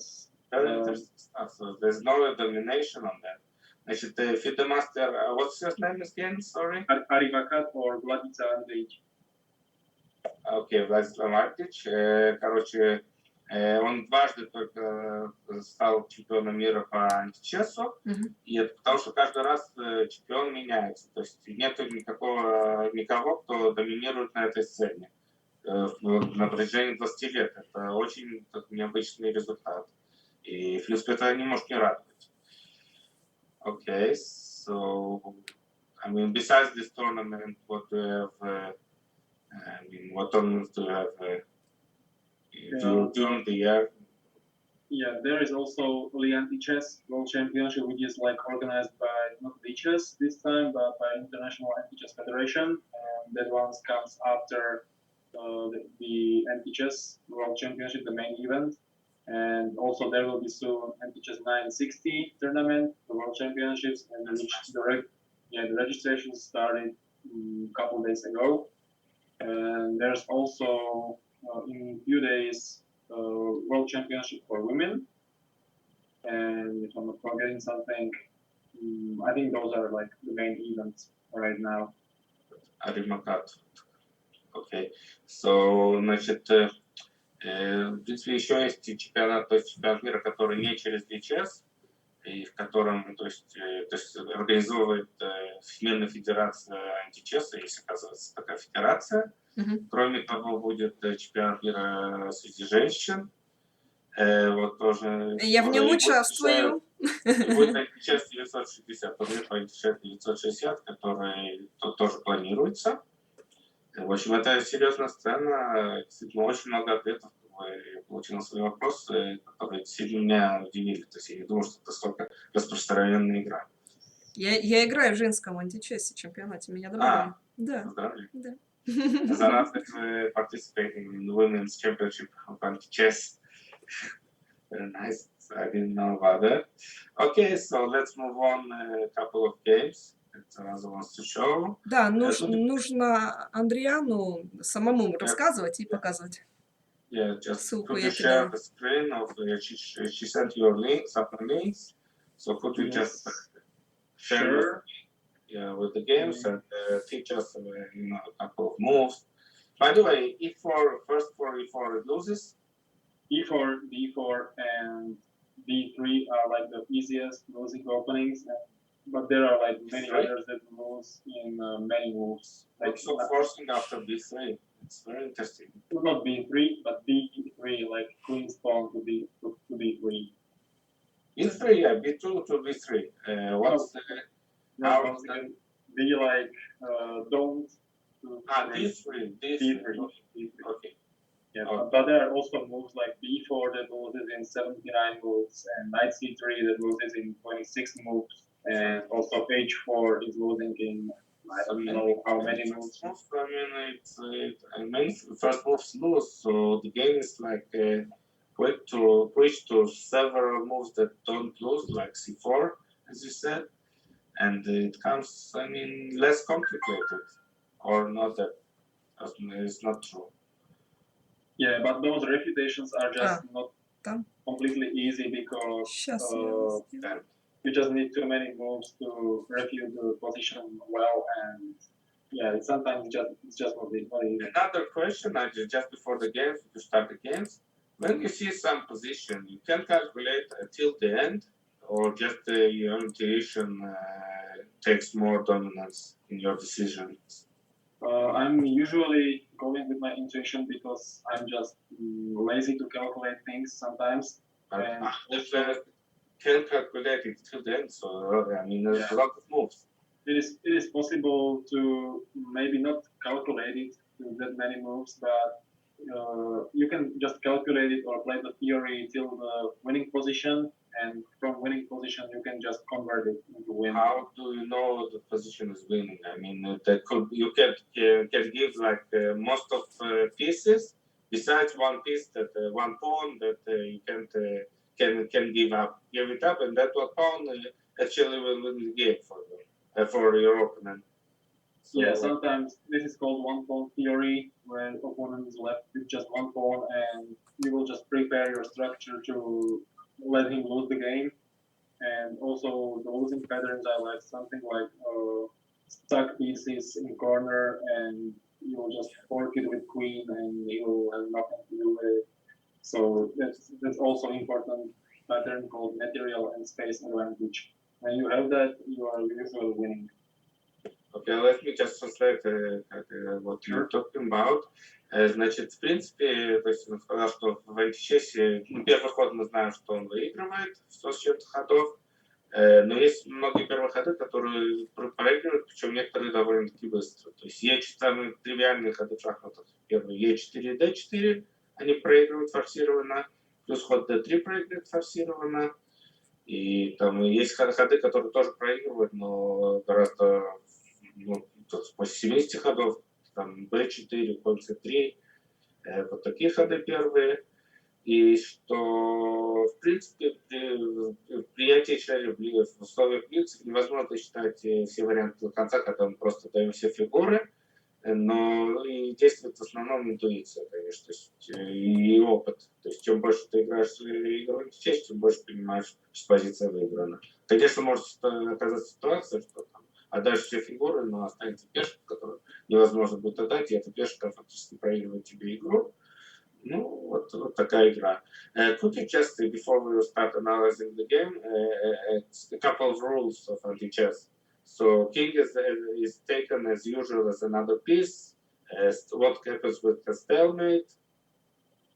very interesting stuff. So there's no domination on that. Значит, FIDE-master, what's his name again? Sorry. Arimakat or Vladica Andrich. Окей, Владислав Антич. Короче, он дважды только стал чемпионом мира по Античессу, и это потому что каждый раз чемпион меняется, то есть нет никого, кто доминирует на этой сцене на протяжении 20 лет. Это очень необычный результат, и в принципе это не может не радовать. Okay, so I mean, besides this tournament, what do you have? What tournaments do you have during the year? Yeah, there is also the Античесс World Championship, which is like organized by not Античесс this time, but by International Античесс Federation, and that one comes after the Античесс World Championship, the main event. And also there will be soon Античесс 960 tournament, the World Championships, and the registration started a couple days ago. And there's also in a few days World Championship for women. And if I'm not forgetting something, I think those are like the main events right now. Arimakat. Okay. So, значит, в принципе, еще есть чемпионат, то есть чемпионат мира, который не через Античесс. и в котором, то есть организовывает Всемирная федерация античесса, если оказывается такая федерация. Кроме того, будет чемпионат мира среди женщин. Вот тоже. Я в нем участвую. Будет Античесс 960, турнир по Античесс 960, который тут тоже планируется. В общем, это серьезная сцена. Действительно, очень много ответов я получил на свои вопросы, которые действительно меня удивили. То есть я не думал, что это столько распространенная игра. Я играю в женском античессе чемпионате, меня добавили. Да. Здравия. Да. Зараз participating in the women's championship of Antichess. Very nice. I didn't know about that. Okay, so let's move on a couple of games. Another wants to show. Да, нужно Андриану самому рассказывать и показывать. Yeah, just Ссылку could я you share кидала. the screen of she sent your links, some links. So could you just share with the games and teach us a couple of moves. By the way, e4, first for e4 it loses. E4, D4, and D3 are like the easiest losing openings, but there are like many others that lose in many moves. Like so forcing after B3. It's very interesting. Not B3, but D3, like queen's pawn to D3. E3, yeah, B2 to B3. What's the... No, D like don't. D3. Okay. Yeah, but there are also moves like B4 that loses in 79 moves, and Knight C3 that loses in 26 moves, and also H4 is losing in I don't know how many moves. I mean, first moves lose, so the game is like quick to switch to several moves that don't lose, like C4, as you said, and it comes, I mean, less complicated, or not that. It's not true. Yeah, but those refutations are just not completely easy because you just need too many moves to refute the position well, and yeah, sometimes it's just not easy. Another question, just before the games, to start the games, when you see some position, you can calculate till the end, or just your intuition takes more dominance in your decisions? I'm usually going with my intuition because I'm just lazy to calculate things sometimes. And if can calculate it till the end, so I mean, there's a lot of moves. It is possible to maybe not calculate it to that many moves, but you can just calculate it or play the theory till the winning position, and from winning position you can just convert it into win. How do you know the position is winning? I mean, that could you can give like most of pieces besides one piece that one pawn that you can give it up, and that one pawn actually will win the game for your opponent. So, yeah, sometimes this is called one pawn theory, where opponent is left with just one pawn, and you will just prepare your structure to let him lose the game. And also the losing patterns are like something like stuck pieces in corner, and you will just fork it with queen, and you will have nothing to do with it. So that's also important pattern called material and space advantage. When you have that, you are usually winning. Okay, let me just translate what you're talking about. Значит, в принципе, то есть он сказал, что в античессе первый ход мы знаем, что он выигрывает, 100 с чем-то ходов, но есть многие первые ходы, которые проигрывают, причем некоторые довольно-таки быстро. То есть есть самые тривиальные ходы в шахматах. Первый Е4, Д4, они проигрывают форсированно, плюс ход Д3 проигрывает форсированно, и там есть ходы, которые тоже проигрывают, но гораздо после 70 ходов, там b4, конь c3, вот такие ходы первые. И что, в принципе, при принятии человека в условиях Блица невозможно считать все варианты до конца, когда мы просто даем все фигуры, но и действует в основном интуиция, конечно, то есть, и опыт. То есть чем больше ты играешь игру античесс, тем больше понимаешь, что позиция выиграна. Конечно, может оказаться ситуация, что там отдашь все фигуры, но останется пешка, которую невозможно будет отдать, и эта пешка фактически проигрывает тебе игру. Ну, вот такая игра. Could you just, before we start analyzing the game, a couple of rules of Antichess. So king is taken as usual as another piece. What happens with the stalemate?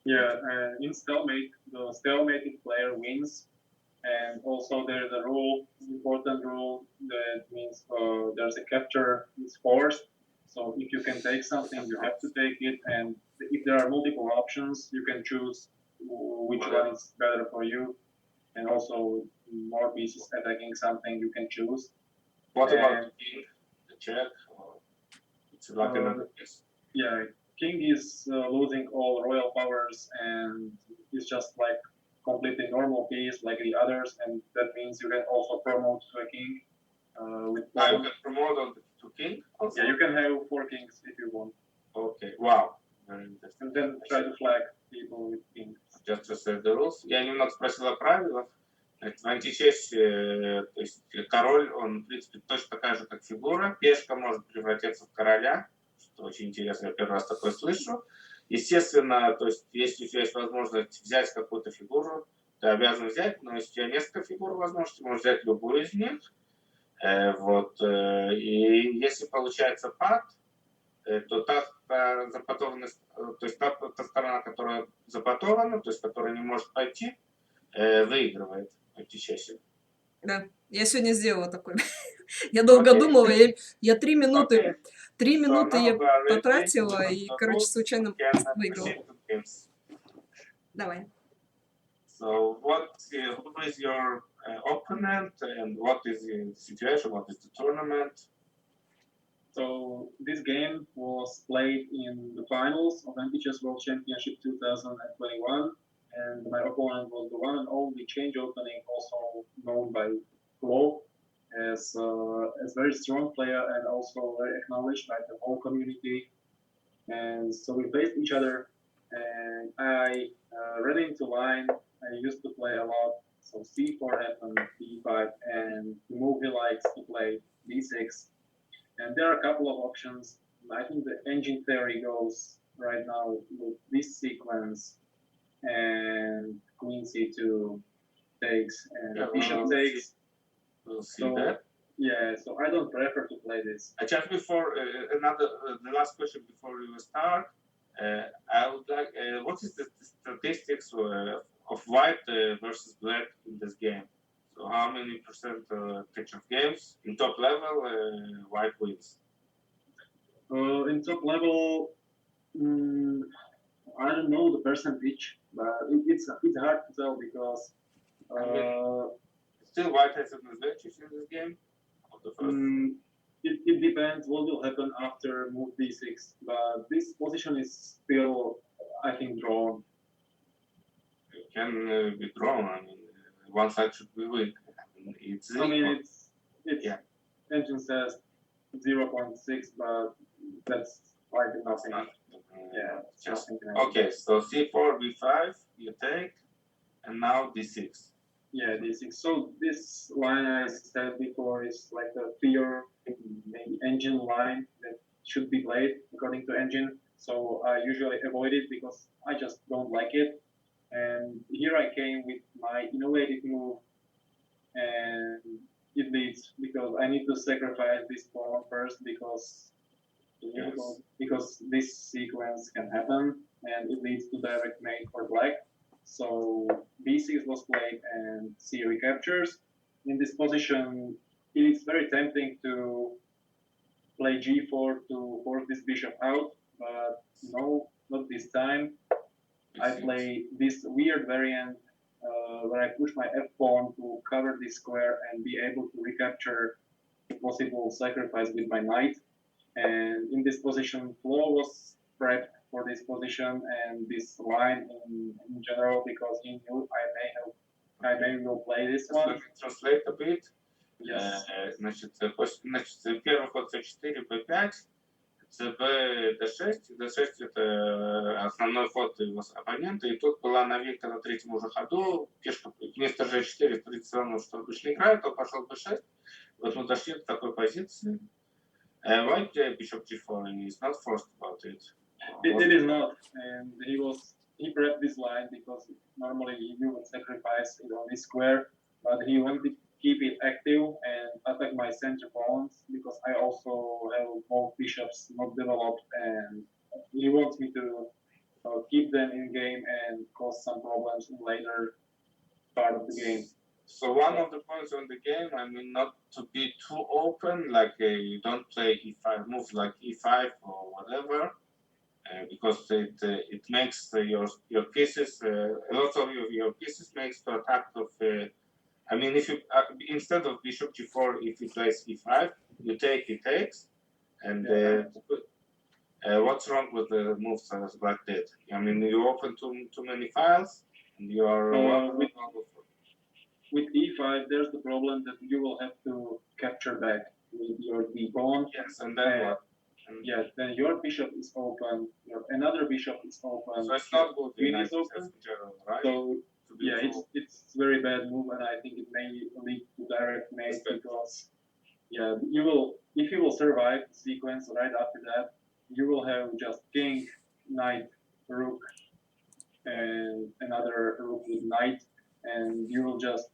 Yeah, in stalemate, the stalemated player wins. And also there's a rule, important rule, that means there's a capture is forced. So if you can take something, you have to take it. And if there are multiple options, you can choose which one is better for you. And also more pieces attacking something you can choose. What about the king, the check? Or it's like another piece? Yeah, king is losing all royal powers and is just like completely normal piece like the others, and that means you can also promote to a king. With you can promote to king also? Yeah, you can have 4 kings if you want. Okay, wow. Very interesting. And then try to flag people with kings. Just to say the rules. Я немного спросил о правилах. В античессе, то есть король, он, в принципе, точно такая же, как фигура. Пешка может превратиться в короля, что очень интересно, я первый раз такое слышу. Естественно, то есть, если у тебя есть возможность взять какую-то фигуру, ты обязан взять, но если у тебя несколько фигур возможностей, можешь взять любую из них. Вот. И если получается пад, то та запатованность, то есть та сторона, которая запатована, то есть которая не может пойти, выигрывает в античессе. Да, я сегодня сделала такой. Я долго думала, я 3 минуты, 3 минуты я потратила и, короче, случайно выиграла. Давай. So who is your opponent and what is the situation, what is the tournament? So this game was played in the finals of Античесс World Championship 2021, and my opponent was the one and only changeopening, also known by Flo, as a very strong player and also very acknowledged by the whole community. And so we faced each other, and I ran into line. I used to play a lot, so c4 happened, d5, and the move he likes to play d6. And there are a couple of options. I think the engine theory goes right now with this sequence, and queen c2 takes, and bishop takes. We'll see that. Yeah, so I don't prefer to play this. Just before the last question before we start, I would like, what is the statistics of white versus black in this game? So how many percent catch of games in top level white wins? In top level, I don't know the percentage, but it's hard to tell because still white has an advantage in this game. It depends what will happen after move d6, but this position is still, I think, drawn. It can be drawn. I mean, one side should be weak. It's yeah. Engine says 0.6, but that's like nothing. Yeah, just okay. So c4, b5, you take, and now d6. Yeah, d6. So this line I said before is like the pure maybe engine line that should be played according to engine. So I usually avoid it because I just don't like it. And here I came with my innovative move, and it leads because I need to sacrifice this pawn first because this sequence can happen, and it leads to direct mate for black. So b6 was played and c recaptures. In this position, it is very tempting to play g4 to force this bishop out, but no, not this time. I play this weird variant where I push my f-pawn to cover this square and be able to recapture a possible sacrifice with my knight. And in this position, Flo was prepped for this position and this line in general because he knew I may will play this one. Translate a bit. Yes. Значит, первый ход c4, b5, cb, d6. d6 это основной ход его оппонента. И тут была новинка на третьем уже ходу. Пешка вместо g4 традиционно, что обычно играют, он пошел b6. Вот мы дошли до такой позиции. White bishop g4 is not forced about it. It is not, and he was he prepped this line because normally you would sacrifice it on this square, but he wanted to keep it active and attack my center pawns because I also have both bishops not developed, and he wants me to keep them in game and cause some problems in later part of the game. So one of the points on the game, I mean, not to be too open, like you don't play e5 moves like e5 or whatever, because it makes your pieces, a lot of your pieces makes to attack of. I mean, if you instead of bishop g4, if you play e5, you take, he takes, and what's wrong with the moves as Black did? I mean, you open too many files, and you are with e5, there's the problem that you will have to capture back with your d pawn. Yes, and then what? Yes, then your bishop is open, another bishop is open. So it's not good queen is open. In general, right? So yeah, it's very bad move, and I think it may lead to direct mate because yeah, if you will survive the sequence right after that, you will have just king, knight, rook, and another rook with knight, and you will just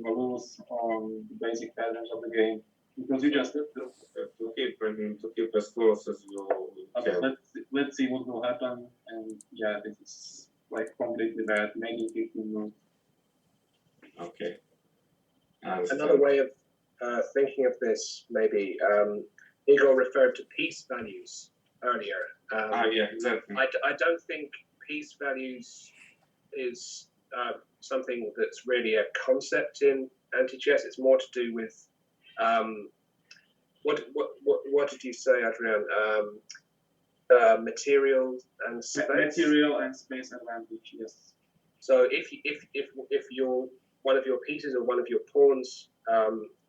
lose on the basic patterns of the game because you just have to keep as close as you can. Let's see what will happen, and yeah, this is like completely bad, making 15 moves. Okay. Another way of thinking of this, maybe, Igor referred to piece values earlier. Yeah, exactly. I don't think piece values is something that's really a concept in Antichess. It's more to do with what did you say, Adrian? Material and space. Material and space advantage. Yes. So if one of your pieces or one of your pawns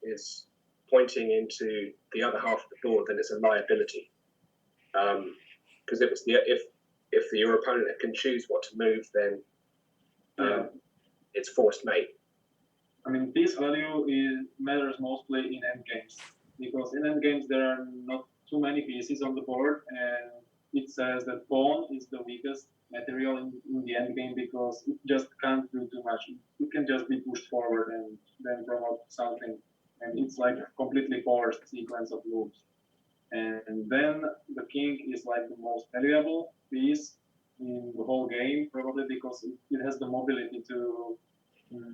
is pointing into the other half of the board, then it's a liability. Because if your opponent can choose what to move, then it's forced mate. I mean, this value matters mostly in endgames because in endgames there are not too many pieces on the board, and it says that pawn is the weakest material in the endgame because it just can't do too much. It can just be pushed forward and then promote something, and it's like a completely forced sequence of moves. And then the king is like the most valuable piece in the whole game, probably because it has the mobility to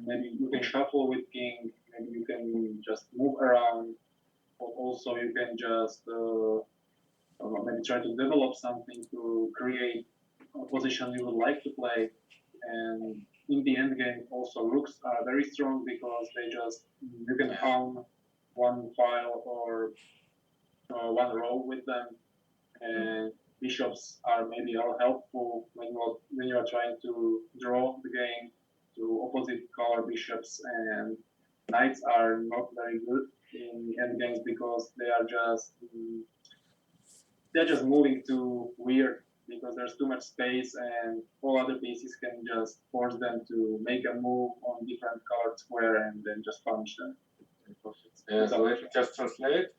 maybe you can shuffle with king, maybe you can just move around, or also you can just maybe try to develop something to create a position you would like to play. And in the end game, also rooks are very strong because you can own one file or one row with them, and bishops are maybe helpful when you are trying to draw the game to opposite color bishops, and knights are not very good in endgames because they're just moving too weird because there's too much space and all other pieces can just force them to make a move on different colored square and then just punish them. So let me just translate.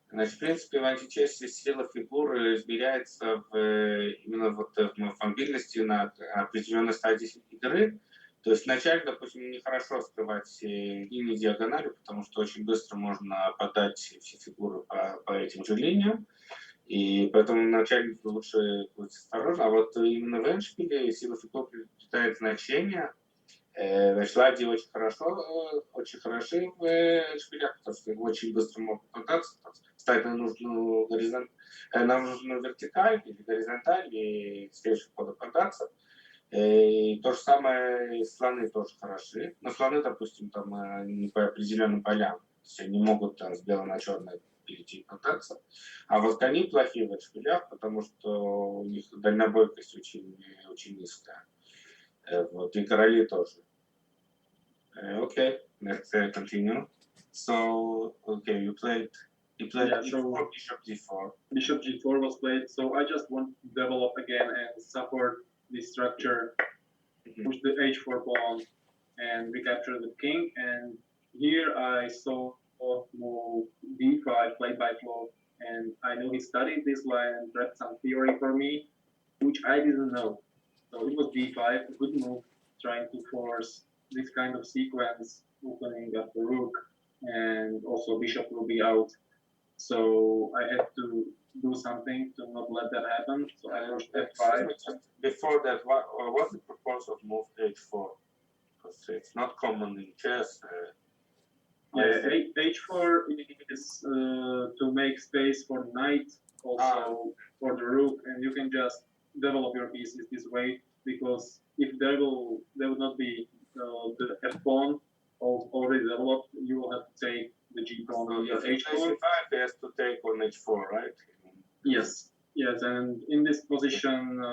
Значит, в принципе, в античессе сила фигуры измеряется именно в мобильности на определенной стадии игры. То есть вначале, допустим, нехорошо скрывать линии диагонали, потому что очень быстро можно подать все фигуры по этим же линиям. И поэтому вначале лучше быть осторожным. А вот именно в эндшпиле сила фигур приобретает значение. Значит, ладьи очень хороши в эндшпилях, потому что очень быстро могут пытаться встать на нужную вертикаль или горизонталь и с следующего хода податься. И то же самое слоны тоже хороши. Но слоны, допустим, там не по определенным полям. То есть они могут там с белого на черное перейти и пытаться. А вот кони плохие в эндшпилях, потому что у них дальнобойкость очень низкая. Вот, и короли тоже. Okay, let's continue. So, okay, you played e4, bishop d4. Bishop g4 was played, so I just want to develop again and support this structure, push the h4 pawn, and recapture the king. And here I saw move d5 played by Flo, and I know he studied this line and read some theory for me, which I didn't know. So it was b5, a good move, trying to force this kind of sequence, opening up the rook, and also bishop will be out. So I had to do something to not let that happen. So I pushed f5. Before that, what was the purpose of move h4? Because it's not common in chess. Yeah, h4 is to make space for knight, also for the rook, and you can just develop your pieces this way, because if there will not be the f pawn already developed, you will have to take the g pawn on your h4. He has to take on h4, right? Yes, yes, and in this position,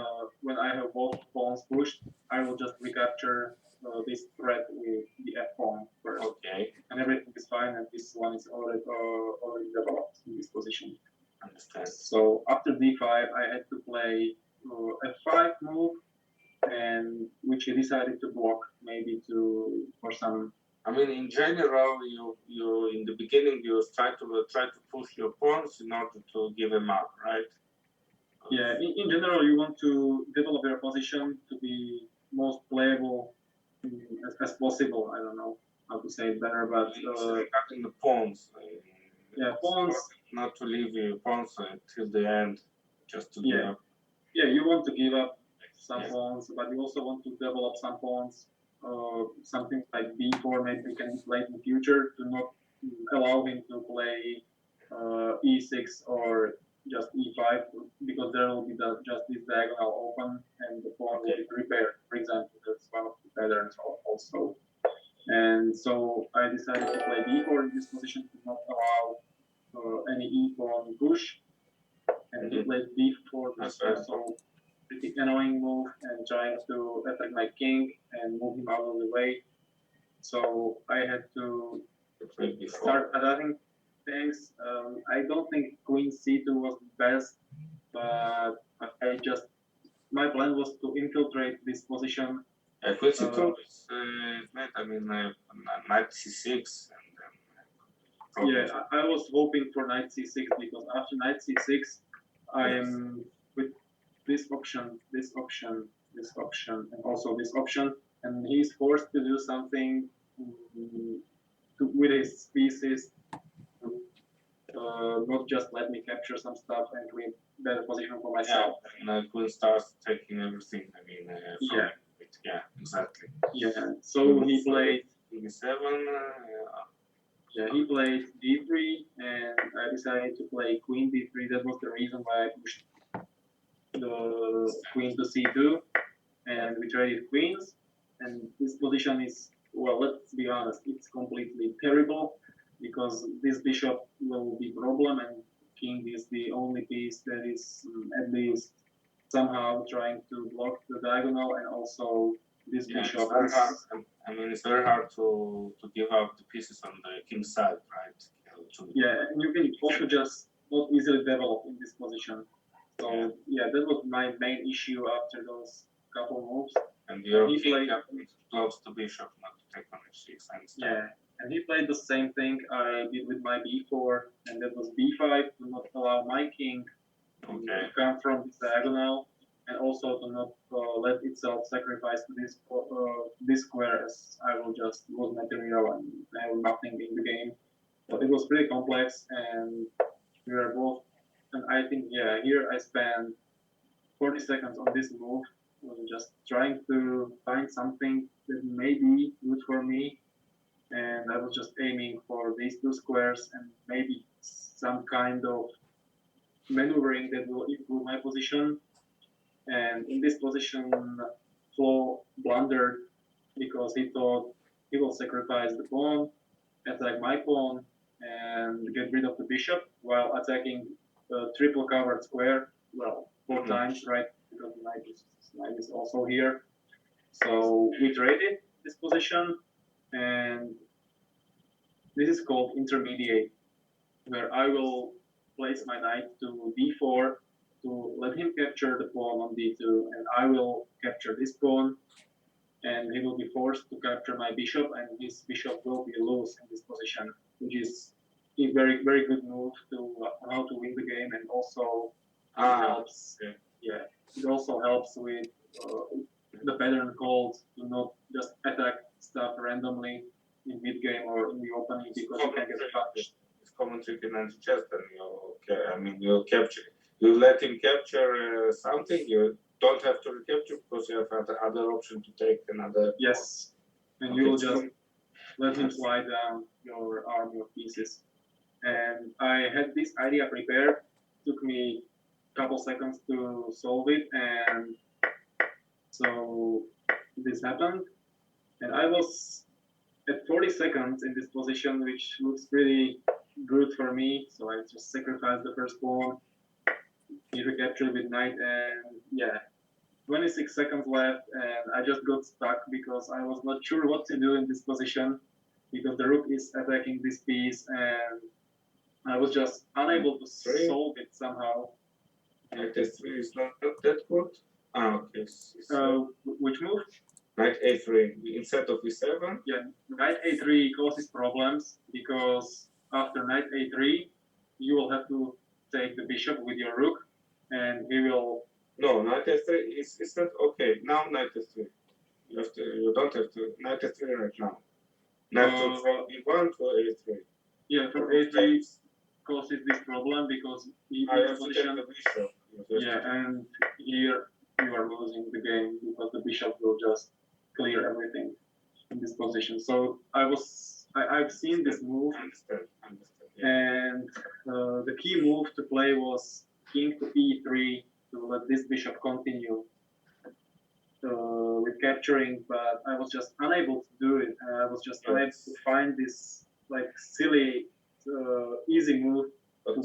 when I have both pawns pushed, I will just recapture this threat with the f pawn first. Okay. And everything is fine, and this one is already developed in this position. Understand. So after d5, I had to play f5 move, and which he decided to block, maybe for some. I mean, in general, you in the beginning you try to push your pawns in order to give them up, right? Yeah, in general, you want to develop your position to be most playable as possible. I don't know how to say it better, but regarding the pawns. Yeah, pawns. Not to leave your pawns till the end, just to give up. Yeah, you want to give up some pawns, but you also want to develop some pawns. Something like b4 maybe we can play in the future to not allow him to play e6 or just e5, because there will be just this diagonal open and the pawn will be repaired. For example, that's one of the patterns also. And so I decided to play b4 in this position to not allow any e-pawn push. And he played b4, that's also pretty annoying move, and trying to attack my king and move him out of the way. So I had to start attacking things. I don't think queen c2 was the best, but my plan was to infiltrate this position. Queen c2 is made, I mean, knight c6. Yeah, I was hoping for knight c6, because after knight c6, I am with this option, and also this option, and he's forced to do something with his pieces, not just let me capture some stuff and win better position for myself. Yeah, and queen starts taking everything. I mean, yeah, exactly. Yeah, so he played e7. Yeah, he played d3, and I decided to play queen d3. That was the reason why I pushed the queen to c2, and we traded queens. And this position is, well, let's be honest, it's completely terrible, because this bishop will be problem, and king is the only piece that is at least somehow trying to block the diagonal, and also this bishop. It's very hard. I mean, it's very hard to give up the pieces on the king's side, right? Yeah, and you can also just not easily develop in this position. So yeah, that was my main issue after those couple moves. And your king close to bishop, not to take on h6. Yeah, and he played the same thing I did with my b4, and that was b5 to not allow my king to come from this diagonal, and also to not let itself sacrifice to this square, as I will just lose material and have nothing in the game. But it was pretty complex, and we were both. And I think, yeah, here I spent 40 seconds on this move, just trying to find something that may be good for me. And I was just aiming for these two squares and maybe some kind of maneuvering that will improve my position. And in this position, Flo blundered, because he thought he will sacrifice the pawn, attack my pawn, and get rid of the bishop while attacking the triple covered square. Well, 4 times, right? Because the knight is also here. So we traded this position, and this is called intermediate, where I will place my knight to d4 to let him capture the pawn on d2, and I will capture this pawn, and he will be forced to capture my bishop, and his bishop will be loose in this position, which is a very, very good move to how to win the game, and also helps. Yeah, it also helps with the pattern called to not just attack stuff randomly in mid game or in the opening because you can get stuck. It's common trick in Античесс, and you capture. You let him capture something. You don't have to recapture because you have other option to take another. Yes, and you will just let him slide down your army of pieces. And I had this idea prepared. Took me a couple seconds to solve it, and so this happened. And I was at 40 seconds in this position, which looks pretty good for me. So I just sacrificed the first pawn. He recaptured with knight, and yeah, 26 seconds left, and I just got stuck because I was not sure what to do in this position because the rook is attacking this piece, and I was just unable to solve it somehow. Knight a3 is not that good. Okay. Which move? Knight a3 instead of e7. Yeah, knight a3 causes problems because after knight a3, you will have to take the bishop with your rook, and he will. No, knight a3 is not okay. Now knight a3. You don't have to knight a3 right now. Knight from e1 to a3. Yeah, from a3 causes this problem because he have to take the bishop. Yeah, and here you are losing the game because the bishop will just clear everything in this position. So I've seen this move. Understand. Yeah. And the key move to play was king to e3 to let this bishop continue with capturing, but I was just unable to do it. And I was just unable to find this like silly, easy move. But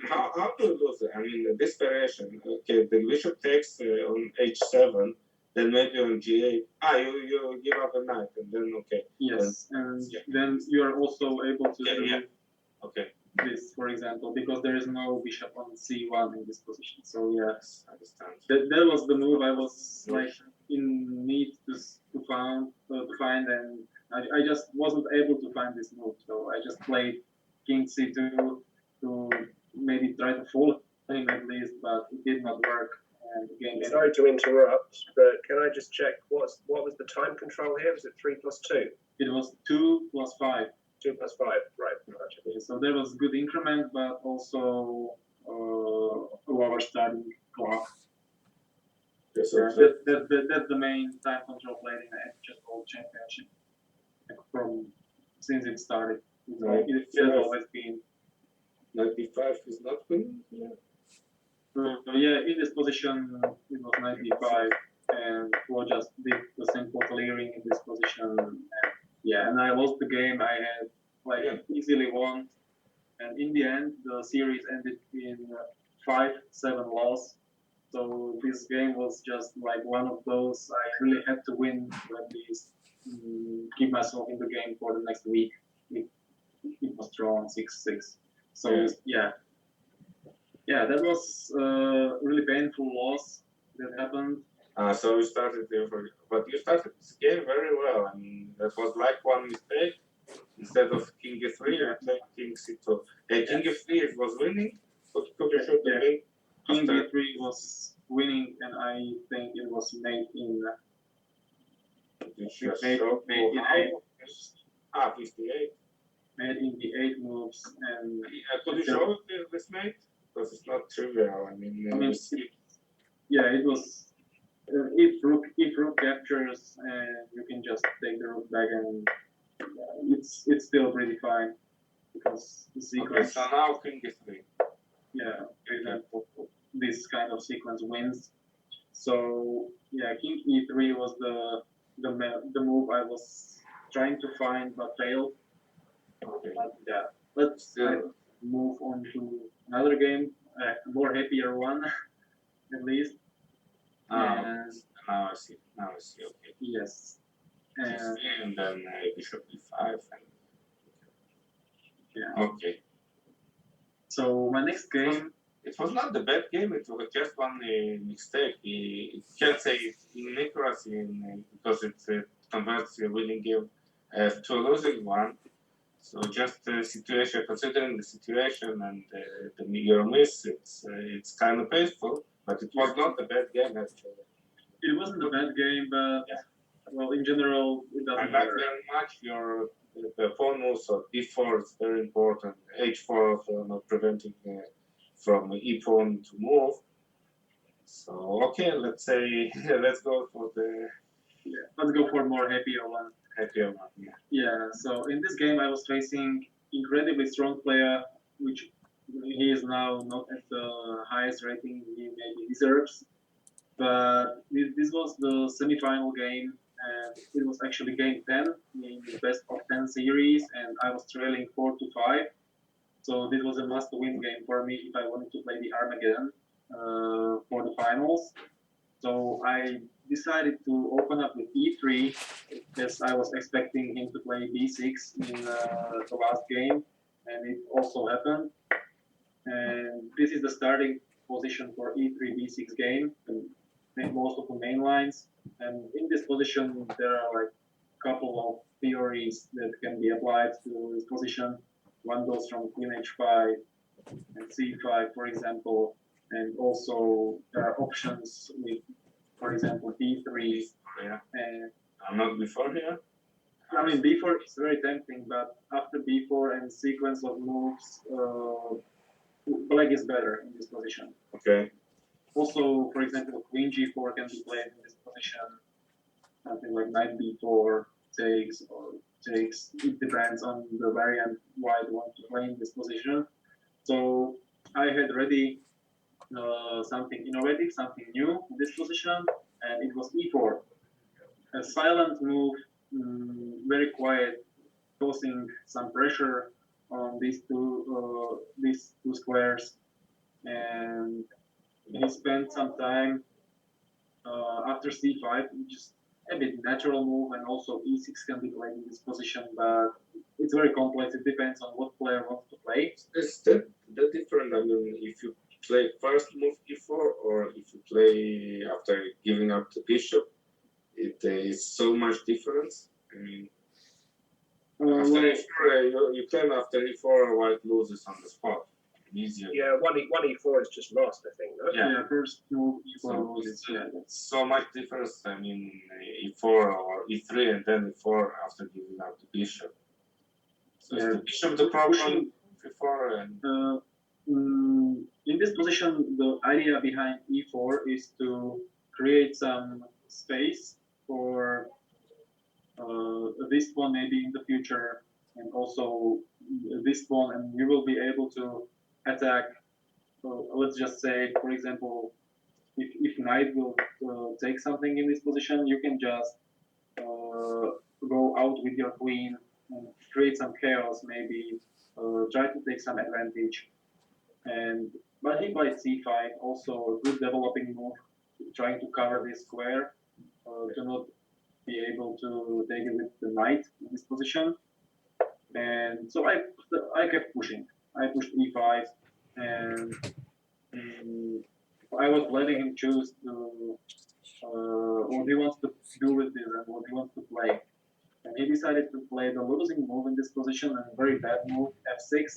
how to lose it? I mean, this variation. Okay, the bishop takes on h7, then maybe on g8. You give up a knight, and then okay. Yes, and then you are also able to do okay. this, for example, because there is no bishop on c1 in this position. So yes, I understand. That was the move I was like in need to find, and I just wasn't able to find this move. So I just played king c2 to maybe try to fool him at least, but it did not work. And again, sorry to interrupt, but can I just check what was the time control here? Was it 3+2? It was 2+5. 2+5, right. Okay, so there was good increment, but also a lower starting clock. Yes, that's the main time control played in the Античесс Championship from since it started. It has always been. 95 is not winning. Yeah, in this position it was 95, and we just did the simple clearing in this position. And I lost the game. I had easily won, and in the end the series ended in 5-7 loss. So this game was just like one of those I really had to win to at least keep myself in the game for the next week. It was drawn 6-6. So that was a really painful loss that happened. So you started but you started this game very well. I mean, that was like one mistake. Instead of king e3, you played king c2. King f3 it was winning. Could you show the game? King e3 was winning, and I think it was made in. Made in 8. 58. Made in the 8 moves, and could you show this mate? Because it's not trivial. I mean it was. If rook captures, and you can just take the rook back, and it's still pretty fine because the sequence. Okay, so now king e3. Yeah, for example, this kind of sequence wins. So king e3 was the move I was trying to find but failed. Okay. But let's move on to another game, a more happier one, at least. Now I see. Okay. Yes. And then bishop e5. Okay. So my next game. It was not the bad game. It was just one mistake. You can't say inaccuracy because it converts a winning game to a losing one. So just the situation, considering the situation and your miss, it's kind of painful. But it was not a bad game actually. It wasn't a bad game, but well, in general, it I doesn't like matter. very much your the pawn moves of e4 is very important. h4 for not preventing from e pawn to move. So okay, let's say let's go for the Let's go for more happier one. happier one. Yeah. So in this game, I was facing incredibly strong player, which he is now not at the highest rating he maybe deserves. But this was the semi-final game, and it was actually game 10 in the best of 10 series, and I was trailing 4-5. So this was a must-win game for me if I wanted to play the Armageddon for the finals. So I decided to open up with e3, as I was expecting him to play b6 in the last game, and it also happened. And this is the starting position for e3 b6 game, and most of the main lines. And in this position, there are like a couple of theories that can be applied to this position. One goes from queen h5 and c5, for example, and also there are options with, for example, b3. Yeah. And I'm not before here. I mean, b4 is very tempting, but after b4 and sequence of moves, black is better in this position. Okay. Also, for example, queen g4 can be played in this position. Something like knight b4 takes or takes. It depends on the variant white want to play in this position. So I had ready something innovative, something new in this position, and it was e4. A silent move, very quiet, causing some pressure on these two squares, and he spent some time after c5, which is a bit natural move, and also e6 can be played in this position, but it's very complex. It depends on what player wants to play. Is that different? I mean, if you play first move e4 or if you play after giving up the bishop, it is so much difference. I mean, after e4, you can after e4 white loses on the spot. Easier. Yeah, one e4 is just lost, I think. No? Yeah, first move e4 So loses. it's so much difference. I mean, e4 or e3 and then e4 after giving up the bishop. So is the bishop the problem before? And in this position, the idea behind e4 is to create some space for this pawn maybe in the future, and also this pawn, and you will be able to attack. Let's just say, for example, if knight will take something in this position, you can just go out with your queen and create some chaos, maybe try to take some advantage. And but he played c5, also a good developing move, trying to cover this square to not be able to take it with the knight in this position. And so I kept pushing. I pushed e5, and I was letting him choose what he wants to do with this and what he wants to play. And he decided to play the losing move in this position, and a very bad move, f6,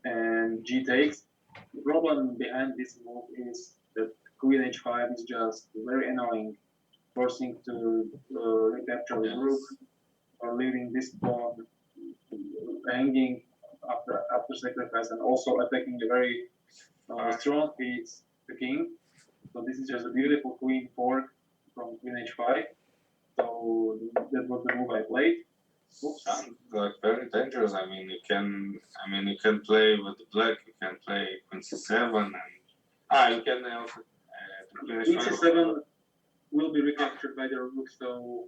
and g takes. The problem behind this move is that queen h5 is just very annoying, forcing to recapture the rook, or leaving this pawn hanging after sacrifice, and also attacking a very strong piece, the king. So this is just a beautiful queen fork from queen h5. So that was the move I played. Oops. sounds like very dangerous. I mean, you can play with the black. You can play queen c7 and you can also Queen c7 will be recaptured by the rook. So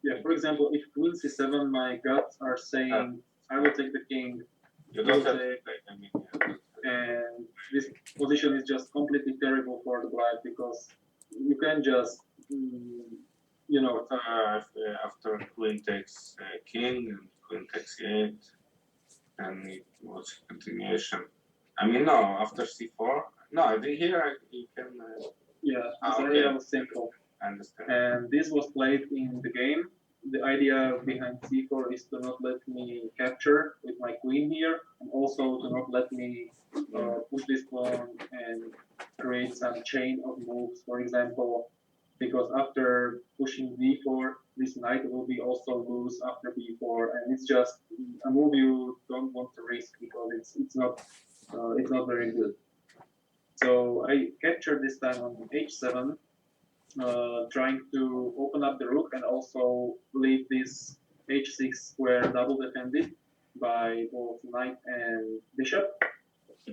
yeah. For example, if queen c7, my guts are saying I will take the king. You don't have to play. I mean, and this position is just completely terrible for the black, because you can just after queen takes king and queen takes 8, and it was continuation. I mean, no, after c4. No, I think here you can. This area was simple. I understand. And this was played in the game. The idea behind c4 is to not let me capture with my queen here, and also to not let me push this pawn and create some chain of moves, for example, because after pushing d4, this knight will be also loose after b4, and it's just a move you don't want to risk because it's not very good. So I captured this time on h7, trying to open up the rook and also leave this h6 square double defended by both knight and bishop.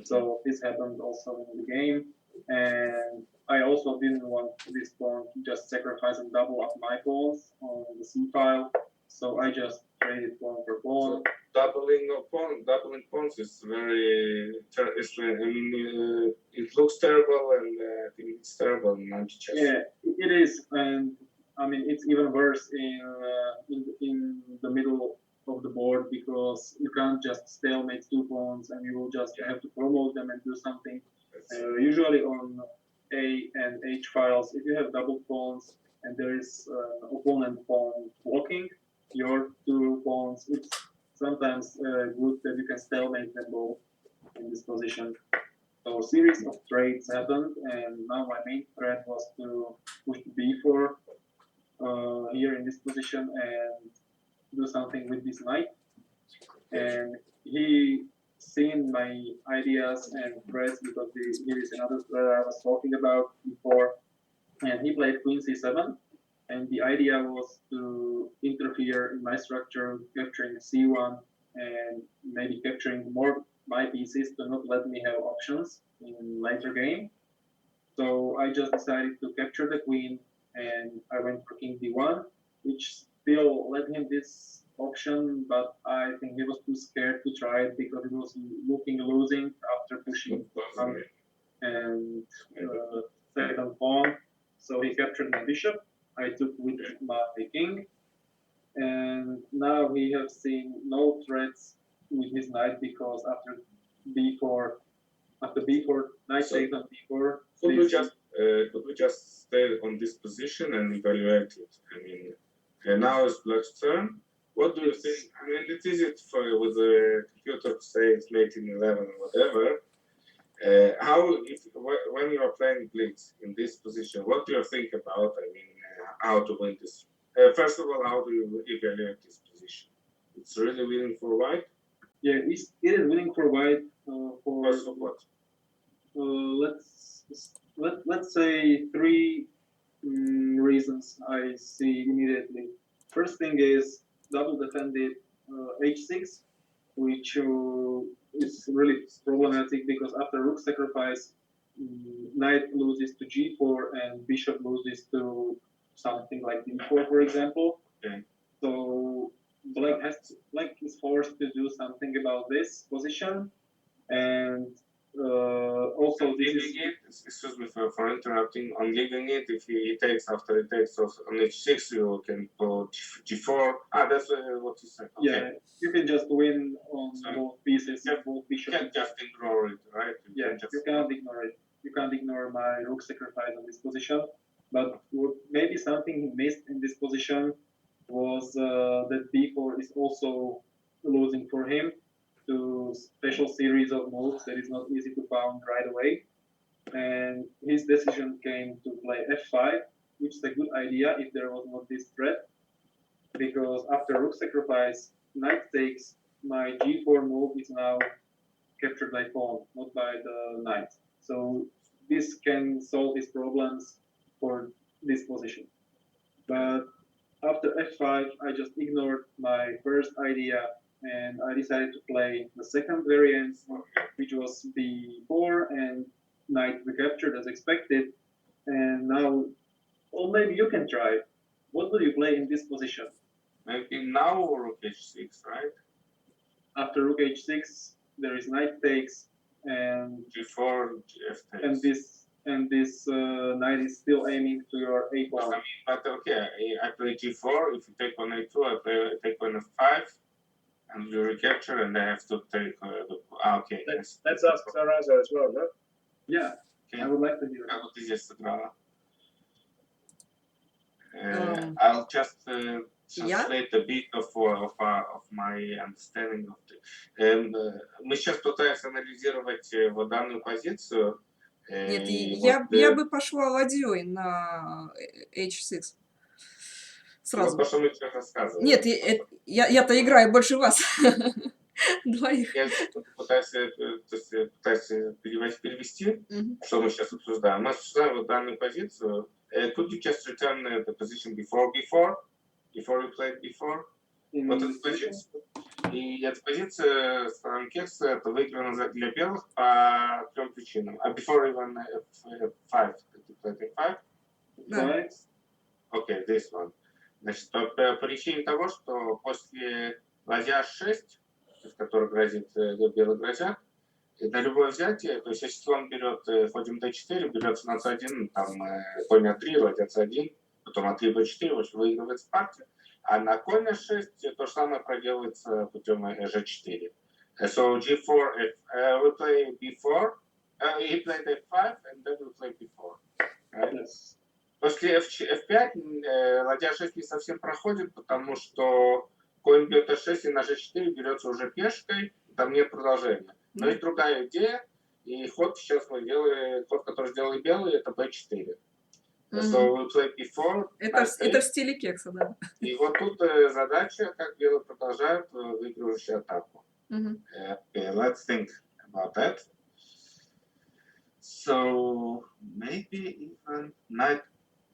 So this happened also in the game, and I also didn't want this pawn to just sacrifice and double up my pawns on the c file, so I just traded pawn for pawn. So doubling pawns is very. It looks terrible, and I think it's terrible in Античесс. Yeah, it is, and I mean it's even worse in the middle of the board because you can't just stalemate two pawns and you will just have to promote them and do something. Usually on A and H files, if you have double pawns and there is opponent pawn blocking your two pawns, it's sometimes good that you can stalemate them both in this position. So a series of trades happened, and now my main threat was to push b4 here in this position and do something with this knight. And he seen my ideas and threats because here is another threat I was talking about before, and he played queen c7, and the idea was to interfere in my structure, capturing c1 and maybe capturing more my pieces to not let me have options in later game. So I just decided to capture the queen, and I went for king d1, which still let him this option, but I think he was too scared to try it because he was losing after pushing and second pawn. So he captured my bishop. I took with my king, and now he has seen no threats with his knight because after b4, knight takes on b4. Could we just stay on this position and evaluate it? I mean, now it's Black's turn. What do you think? I mean, it's easy with the computer to say it's late in 11 or whatever. When you are playing Blitz in this position, what do you think about? I mean, how to win this? First of all, how do you evaluate this position? It's really winning for white. Yeah, it is winning for white. Because of what? Let's say three reasons I see immediately. First thing is double defended h6, which is really problematic because after rook sacrifice, knight loses to g4 and bishop loses to something like d4, for example. Okay. So Black is forced to do something about this position, and also this is. Excuse me for interrupting. On leaving it, if he takes after he takes on h6, you can put g4. That's what you said. Okay. Yeah, you can just win on both pieces, both You bishops. can't just ignore it, right? You can't ignore it. You can't ignore my rook sacrifice on this position. But maybe something he missed in this position was that b4 is also losing for him to special series of moves that is not easy to pound right away. And his decision came to play f5, which is a good idea if there was not this threat, because after rook sacrifice, knight takes, my g4 move is now captured by pawn, not by the knight. So this can solve his problems for this position. But after f5, I just ignored my first idea and I decided to play the second variant, which was b4 and knight recaptured as expected. And now, well, maybe you can try. What do you play in this position? Maybe now rook h6, right? After rook h6, there is knight takes and g4, f takes. And this knight is still aiming to your a pawn. I mean, but okay, I play g4. If you take on a2, I take on f5, and you recapture, and I have to take the. Okay. Let's ask Saraza as well, no? Yeah, Okay. I would like to hear. What is сыграла? I'll just translate a bit of my understanding of the. Мы сейчас пытаемся анализировать данную позицию. Нет, И я вот, бы пошла ладьей на H6 вот сразу. то, что мы сейчас рассказывали. Нет, я-то играю больше вас. Двоих. Я пытаюсь, то есть, пытаюсь перевести, Мгм. что мы сейчас обсуждаем. Мы обсуждаем вот данную позицию. Could you just return the position before you played before? Вот эта позиция. И эта позиция с стороны Кекса, это выиграно для белых по 3 причинам. А before even F5, F5? Да. Окей, this one. Значит, по причине того, что после ладья 6, с которой грозит белый грозят, и на любое взятие, то есть если слон берет, ходим d4, берется на c1, там конь a3, ладья c1, потом a3, b4, в общем, выигрывается партия. А на конь a6 то же самое проделывается путем g4. So g4, we play b4, he played f5, and then we play b4. Right? Yes. После f5 ладья 6 не совсем проходит, потому что конь бьет e6 и на g4 берется уже пешкой, там нет продолжения. Но есть другая идея, и ход сейчас мы делаем, ход, который сделали белые, это b4. So we play b4. Это в стиле Кекса, да. И вот тут задача, как белые продолжают выигрывающую атаку. Okay, let's think about that. So maybe even knight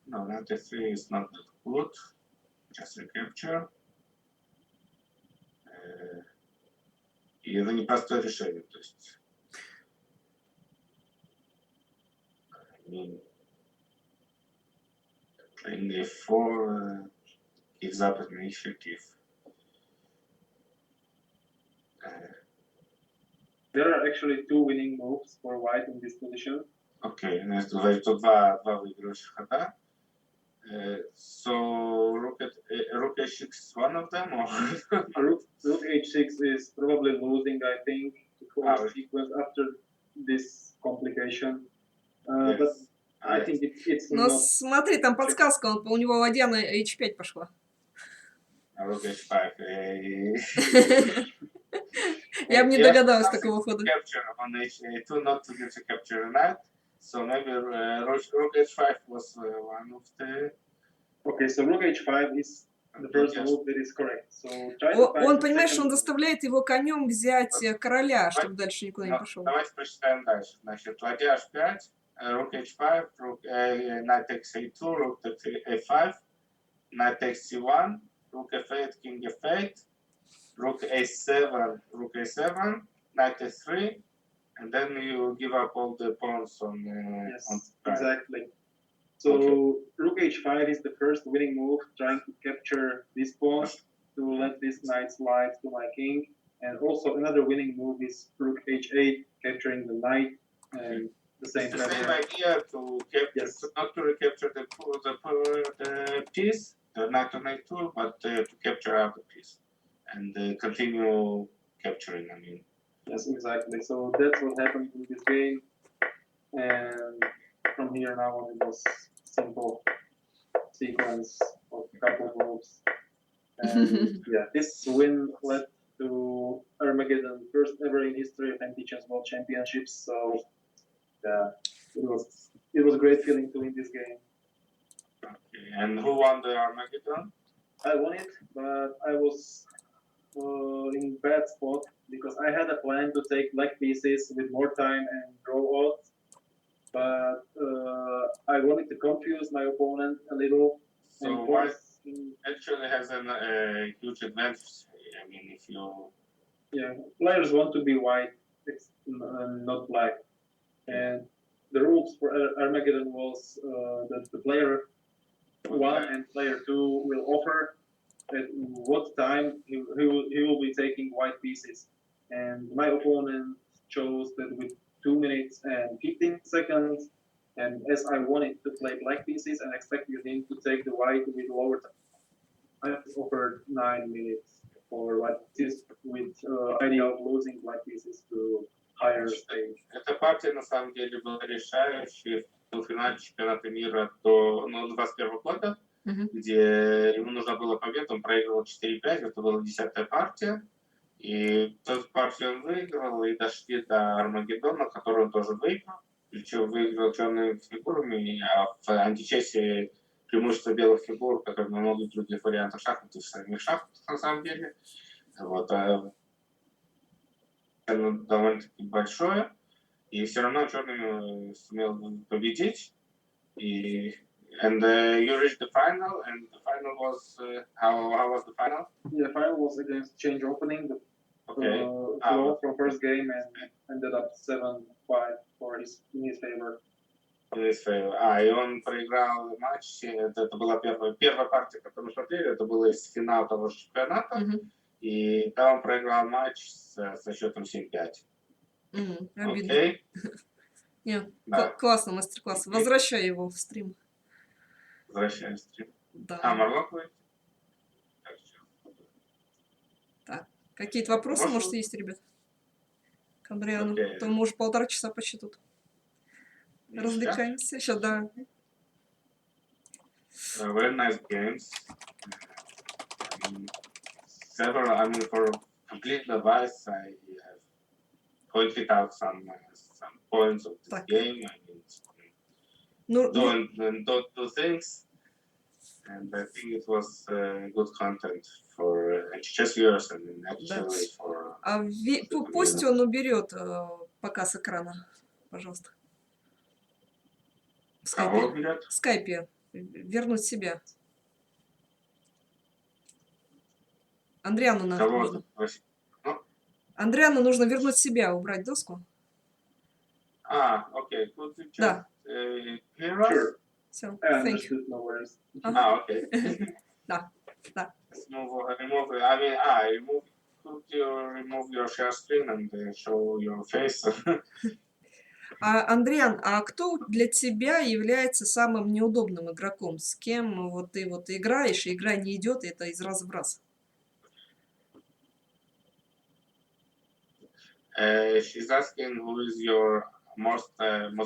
f3 is not that good. Just recapture. И это непростое решение. То есть, playing f4 gives up an initiative. There are actually 2 winning moves for white in this position. Окей, значит, тут два выигрывающих хода. So rook h6 is one of them, or Rook h6 is probably losing, I think, the whole sequence after this complication. Yes. But I think it's Но not. смотри, там подсказка, у него ладья на h5 пошла. rook h5. Я бы не догадалась такого хода. Capture on h2, not to get to capture a knight. So maybe rook h5 was one of the... Okay, so rook h5 is the first move that is correct. So try to find Он, the понимаешь, second он move. заставляет его конем взять короля, чтобы дальше никуда не пошел. Давайте прочитаем дальше. Значит, ладья h5, rook h5, knight takes a2, rook a5, knight takes c1, rook f8, king f8, rook a7, knight a3, and then you give up all the pawns on Yes, exactly. So rook h5 is the first winning move, trying to capture this pawn to let this knight slide to my king. And also another winning move is rook h8, capturing the knight. And the same idea to capture, not to recapture the piece, the knight on a2, but to capture out the piece and continue capturing. I mean. Yes, exactly. So that's what happened in this game. And from here now on, it was simple sequence of a couple of moves. And yeah, this win led to Armageddon, first ever in history of Античесс World Championships. So yeah, it was a great feeling to win this game. Okay. And who won the Armageddon? I won it, but I was in bad spot because I had a plan to take black pieces with more time and draw out. But I wanted to confuse my opponent a little. So white actually has a huge advantage. I mean, if you... Yeah, players want to be white, it's not black. And the rules for Armageddon was that the player 1 and player 2 will offer at what time he will be taking white pieces. And my opponent chose that with 2 minutes and 15 seconds. And as I wanted to play black pieces and expected him to take the white with lower time, I offered 9 minutes for white pieces with idea of losing black pieces to higher stage. Эта партия на самом деле была решающей в полуфинале чемпионата мира до 21 года, где ему нужна была победа, он проигрывал 4-5, это была 10-я партия. И ту партию он выиграл, и дошли до Армагеддона, которую он тоже выиграл. Причем выиграл черными фигурами, а в античессе преимущество белых фигур, как и во многих других вариантах шахмат, и в самих шахматах на самом деле. Вот, оно довольно-таки большое, и все равно черными сумел победить. И you reached the final, and the final was how was the final? Yeah, the final was against changeopening, the Okay. flow from first game, and ended up 7-5 in his favor. И он проиграл матч. Это была первая партия, которую мы смотрели, это было из финала того же чемпионата. И там он проиграл матч со счетом 7-5. Обидно. Окей. Нет, Да. классно, мастер-класс. Возвращай его в стрим. Возвращаем стрим. Да. Марлок вы? Так, какие-то вопросы, может, есть, ребят? К Андриану. То мы уже 1,5 часа почти тут. Развлекаемся. Сейчас, да. Very nice games. Several, I mean, for complete advice, I have pointed out some points of this game. I mean, do things, and I think it was good content for Античесс viewers and actually for. Пусть он уберет показ экрана, пожалуйста. В скайпе. Вернуть себя. Андриану нужно. Андриану нужно вернуть себя, убрать доску. Окей. Да. Sure. Все, thank you. No worries. Окей. Да. Could you remove your share screen and show your face? Андриан, а кто для тебя является самым неудобным игроком? С кем ты играешь, и игра не идет, и это из раза в раз? She's asking who is your most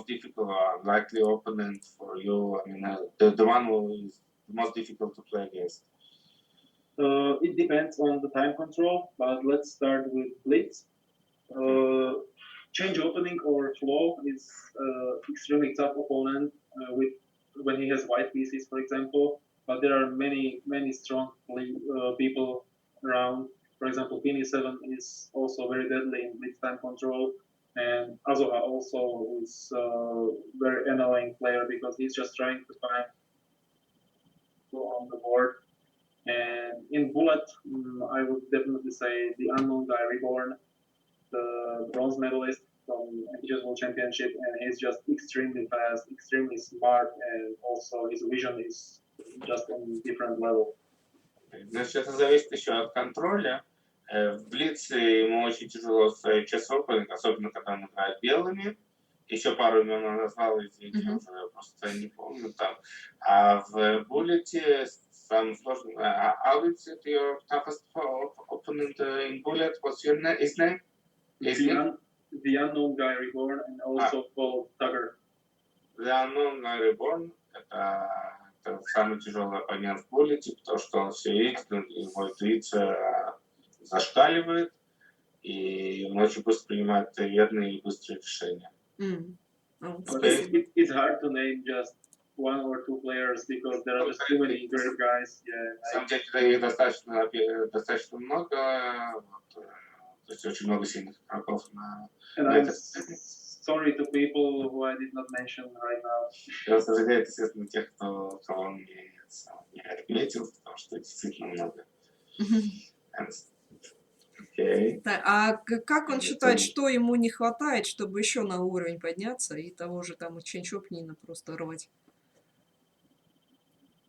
difficult or likely opponent for you. I mean, the one who is most difficult to play against. It depends on the time control, but let's start with Blitz. Change opening or flow is extremely tough opponent when he has white pieces, for example. But there are many strong people around. For example, P7 is also very deadly in blitz time control, and Azoha also is a very annoying player because he's just trying to find on the board. And in Bullet, I would definitely say the unknown guy Reborn, the bronze medalist from Античесс World Championship, and he's just extremely fast, extremely smart, and also his vision is just on a different level. Значит, это зависит еще от контроля. В Блице ему очень тяжело с changeopening, особенно когда он играет белыми. Еще пару имен он назвал, извините, уже просто не помню там. А в Буллете самое сложное. How is it your toughest opponent in Bullet? What's his name? The unknown guy Reborn and also called Tugger. The unknown guy Reborn это самый тяжелый оппонент в Буллете, потому что он все видит, его интуиция зашкаливает, и он очень быстро принимает верные и быстрые решения. It's hard to name just one or two players because there are just too many great guys. На самом деле их достаточно много, то есть очень много сильных игроков на I'm sorry to people who I did not mention right now. Я сожалею, естественно, тех, кого он не отметил, потому что действительно много. Okay. А как он считает, что ему не хватает, чтобы еще на уровень подняться и того же там changeopening просто рвать?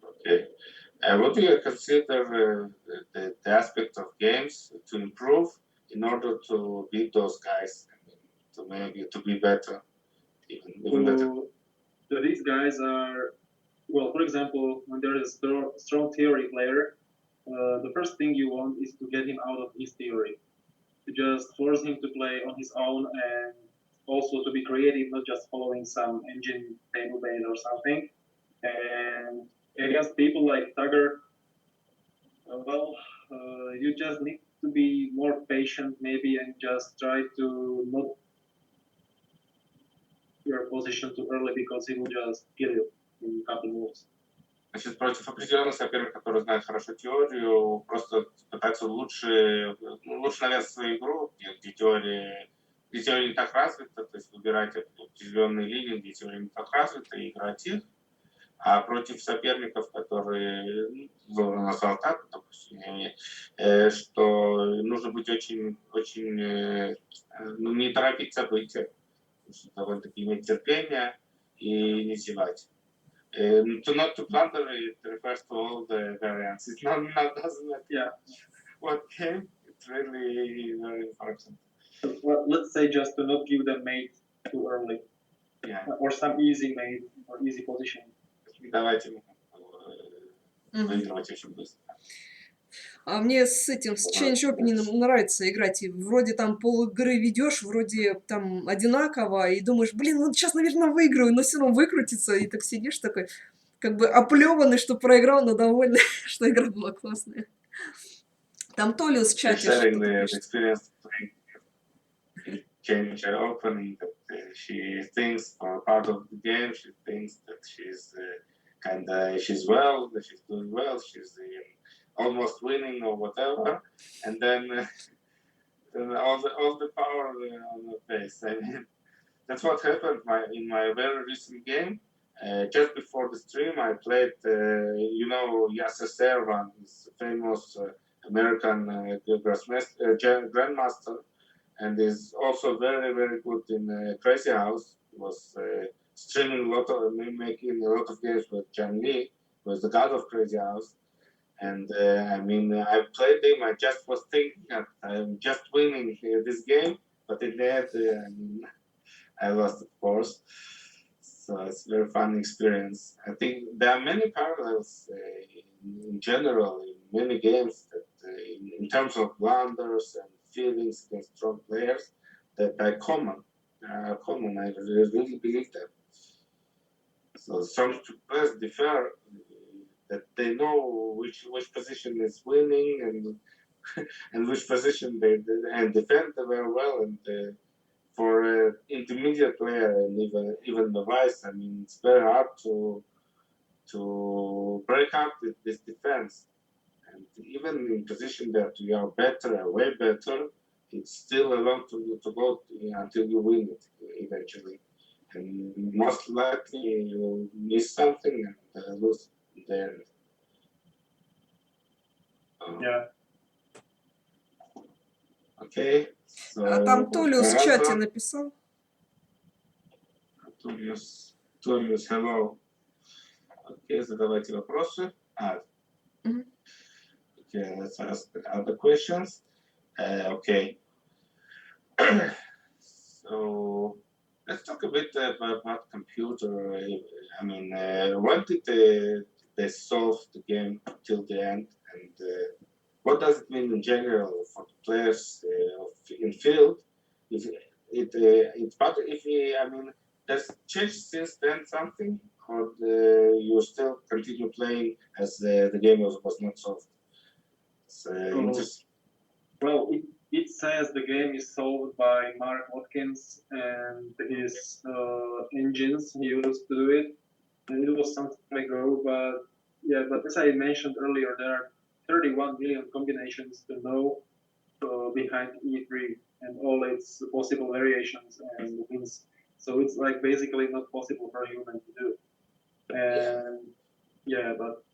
Okay. What do you consider the aspect of games to improve in order to beat those guys, to be better, even better? So these guys are, well, for example, when there is a strong theory player, the first thing you want is to get him out of his theory. To just force him to play on his own and also to be creative, not just following some engine table base or something. And against people like Tugger, you just need to be more patient maybe and just try to not your position too early because he will just kill you in a couple moves. Значит, против определенных соперников, которые знают хорошо теорию, просто пытаться лучше навязать свою игру, где теория не так развита, то есть выбирать определенные линии, где теория не так развита, и играть их. А против соперников, которые назвал так, допустим, что нужно быть очень не торопить события, довольно-таки иметь терпение и не зевать. Not to plunder, it refers to all the variants. It's not doesn't matter what game. It's really very important. Well, let's say just to not give them mate too early. Yeah. Or some easy mate or easy position. Давайте выигрывать очень быстро. А мне с этим, с changeopening нравится играть. И вроде там полигры ведешь, вроде там одинаково, и думаешь, блин, ну сейчас, наверное, выиграю, но все равно выкрутится, и так сидишь такой, как бы оплеванный, что проиграл, но довольный, что игра была классная. Там Толиус в чате что-то пишет. Changeopening, that she thinks for part of the game, she thinks that she's she's doing well, she's almost winning or whatever, and then all the power on the face. I mean, that's what happened in my very recent game. Just before the stream, I played, Yasser one, this famous American grandmaster, and is also very, very good in Crazy House. He was streaming making a lot of games with Jan Lee, who was the god of Crazy House. And I played him. I just was thinking that I'm just winning this game, but in the end, I lost, of course. So it's a very fun experience. I think there are many parallels in general in many games that, in terms of blunders and feelings against strong players, that are common. I really believe that. So strong players differ. That they know which position is winning and which position they defend very well. And for an intermediate player and even novice, I mean, it's very hard to break up this defense. And even in position that you are better, way better, it's still a long to go until you win it eventually. And most likely you will miss something and lose in the end. Yeah. Okay. So, А там Толиус в чате написал. Толиус, hello. Окей, задавайте вопросы. Okay, let's ask other questions. Okay. So let's talk a bit about computer. I mean, when did they solve the game till the end, and what does it mean in general for the players in field? If does it change since then something, or you still continue playing as the game was not solved? Well, it says the game is solved by Mark Watkins and his engines he used to do it. And it was some time ago, but as I mentioned earlier, there are 31 million combinations to know behind E3 and all its possible variations and wins. So it's like basically not possible for a human to do. And but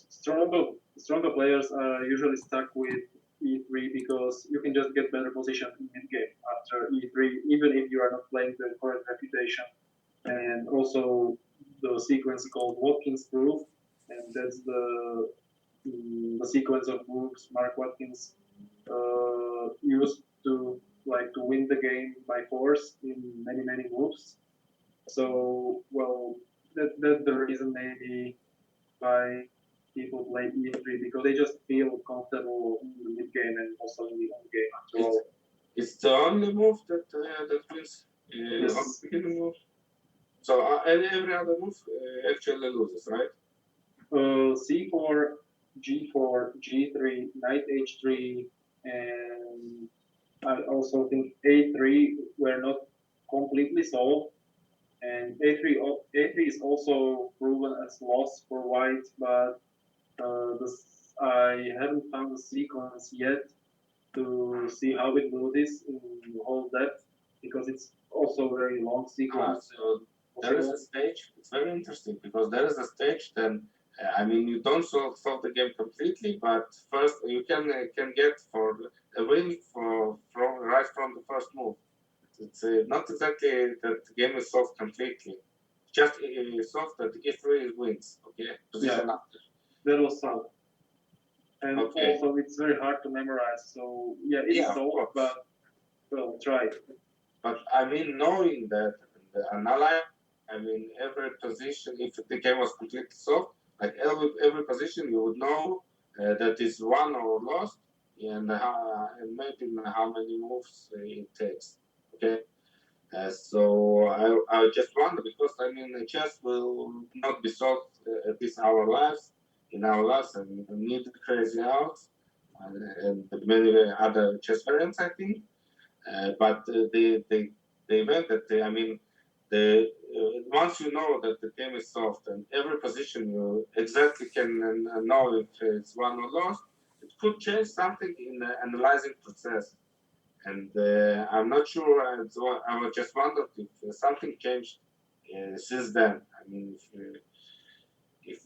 stronger players are usually stuck with E3 because you can just get better position in mid-game after E3, even if you are not playing the correct reputation. And also the sequence called Watkins proof, and that's the sequence of moves Mark Watkins used to win the game by force in many moves. So that's the reason maybe why people play E3, because they just feel comfortable in the mid game and also in the end game after all. It's the only move that wins. Yes. Move. So every other move actually loses, right? C4, G4, G3, Knight H3, and I also think A3 were not completely solved, And A3 is also proven as loss for white, but I haven't found the sequence yet to see how it loses in whole depth, because it's also a very long sequence. So there is a stage, it's very interesting, because there is a stage then, I mean, you don't solve the game completely, but first you can get for a win right from the first move. It's not exactly that the game is solved completely. Just solved that E3 wins, okay? Position after. That was solved. And Okay. also it's very hard to memorize, so yeah, it's solved, but well, try it. But I mean, knowing that and analyze, I mean, every position, if the game was completely solved, like every position you would know that is won or lost, and maybe how many moves it takes. Okay. So I just wonder, because I mean, chess will not be solved at least in our lives, and need crazy outs and many other chess variants, I think. But the event that I mean, once you know that the game is solved and every position you exactly can know if it's won or lost, it could change something in the analyzing process. And I'm not sure. I was just wondered if something changed since then. I mean, if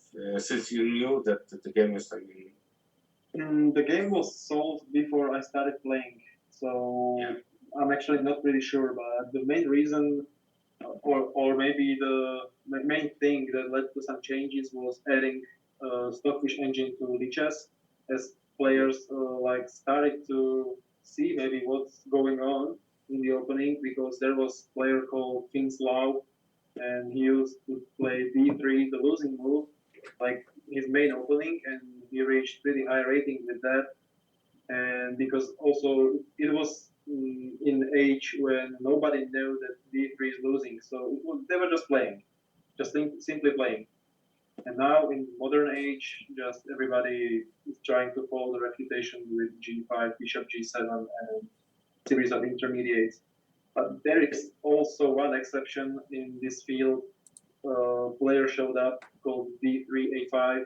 since you knew that the game is, I mean, the game was solved before I started playing, so I'm actually not really sure. But the main reason, or maybe the main thing that led to some changes, was adding Stockfish engine to Lichess, as players like started to see maybe what's going on in the opening, because there was a player called Law, and he used to play d3, the losing move, like his main opening, and he reached pretty high rating with that. And because also it was in age when nobody knew that d3 is losing, so they were just playing, just simply playing. And now in modern age, just everybody is trying to follow the reputation with g5, bishop g7, and series of intermediates. But there is also one exception in this field. Player showed up called d3 a5,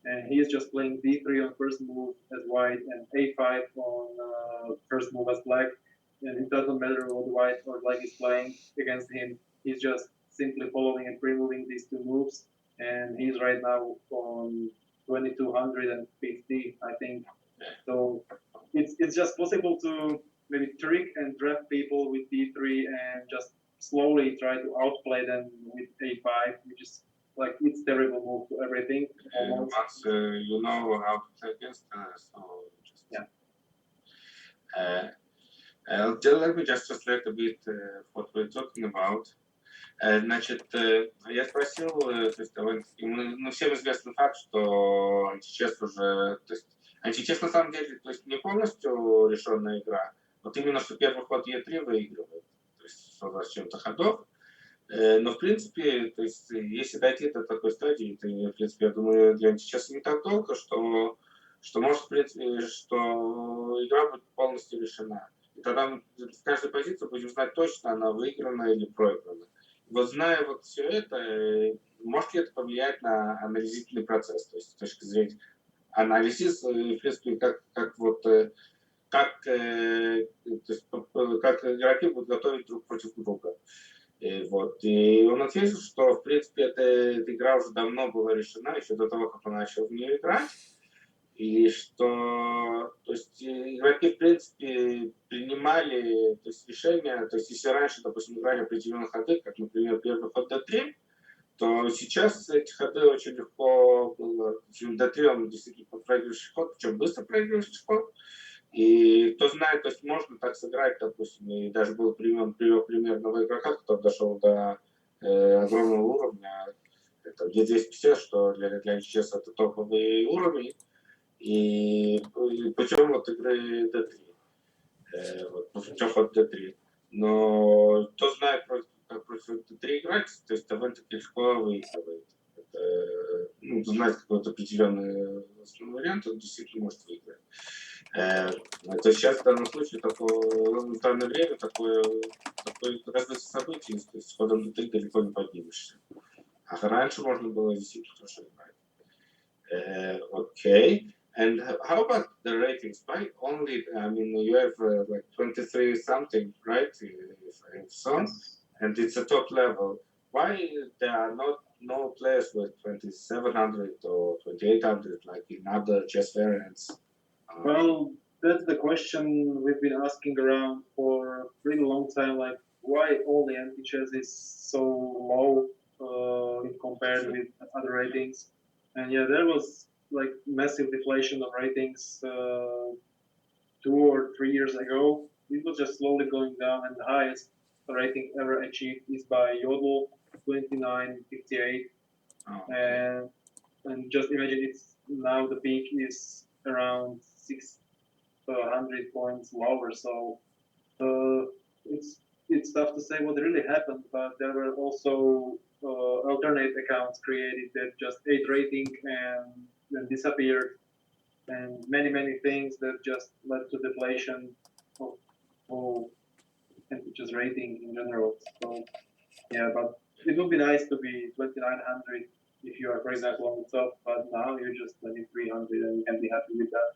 and he is just playing d3 on first move as white and a5 on first move as black. And it doesn't matter what white or black is playing against him. He's just simply following and pre-moving these two moves. And he's right now on 2250, I think. So it's just possible to maybe trick and trap people with d3 and just slowly try to outplay them with a5, which is like, it's terrible move to everything. Once you know how to play against, so just let me just translate a bit what we're talking about. Значит, я спросил, то есть ну, всем известный факт, что Античесс уже, то есть Античесс на самом деле, то есть не полностью решенная игра, вот именно что первый ход Е3 выигрывает, то есть с чем-то ходов. Но в принципе, то есть если дойти до такой стадии, то в принципе, я думаю, для Античесса не так долго, что может, в принципе, что игра будет полностью решена. И тогда мы в каждой позиции будем знать точно, она выиграна или проиграна. Вот зная вот все это, может ли это повлиять на анализительный процесс, то есть с точки зрения анализис, в принципе, как игроки будут готовить друг против друга. Вот. И он ответил, что в принципе эта игра уже давно была решена, еще до того, как он начал в нее играть. И что, то есть, игроки, в принципе, принимали, то есть, решения, то есть, если раньше, допустим, играли определенные ходы, как, например, первый ход d3, то сейчас эти ходы очень легко было, d3 он действительно проигрывающий ход, причем быстро проигрывающий ход. И кто знает, то есть, можно так сыграть, допустим, и даже был привел пример нового игрока, который дошел до огромного уровня, это G250, что для Античесса это топовый уровень. И путем вот игры D3, путем ход D3. Но кто знает, как против D3 играть, то есть довольно-таки легко выигрывает. Это, ну, знать какой-то определенный основной вариант, он действительно может выиграть. То есть сейчас в данном случае в данное время такой развитие событий, с ходом ты далеко не поднимешься. А раньше можно было действительно хорошо играть. Okay. And how about the ratings? Why only, I mean, you have like 23 something, right? If so, and it's a top level. Why there are no players with 2700 or 2800 like in other chess variants? Well, that's the question we've been asking around for a pretty long time. Like, why all the anti-chess is so low compared with other ratings? And yeah, there was like massive deflation of ratings 2 or 3 years ago. It was just slowly going down, and the highest rating ever achieved is by Yodel, 2958. And just imagine it's now the peak is around 600 points lower. So it's tough to say what really happened, but there were also alternate accounts created that just ate rating and then disappeared, and many things that just led to deflation of just rating in general. So yeah, but it would be nice to be 2900 if you are, for example, on the top, but now you're just 2300 and you can be happy with that.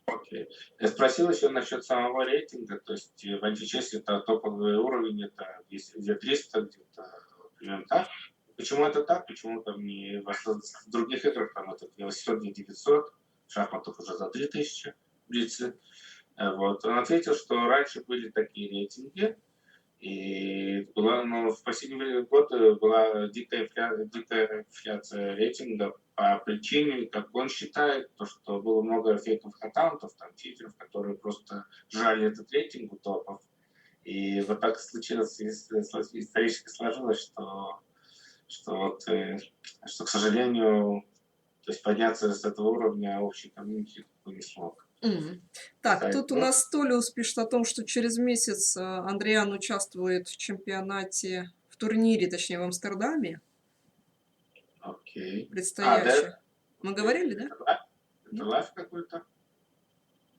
Окей. Я спросил еще насчет самого рейтинга, то есть в античессе это топовый уровень, это где 300, где-то примерно так. Почему это так? Почему там не в других играх там это 800, 900, в шахматах уже за 3000 блицы. Вот. Он ответил, что раньше были такие рейтинги, и была, ну, в последние годы была дикая инфляция рейтинга по причине, как он считает, то, что было много фейковых аккаунтов, там, читеров, которые просто жали этот рейтинг у топов. И вот так случилось, исторически сложилось, что, к сожалению, то есть подняться с этого уровня общей комьюнити не смог. Так, тут у нас Толиус пишет о том, что через месяц Андриан участвует в чемпионате, в турнире, точнее, в Амстердаме. Окей. Предстоящий. Мы говорили, да? Это лайв какой-то?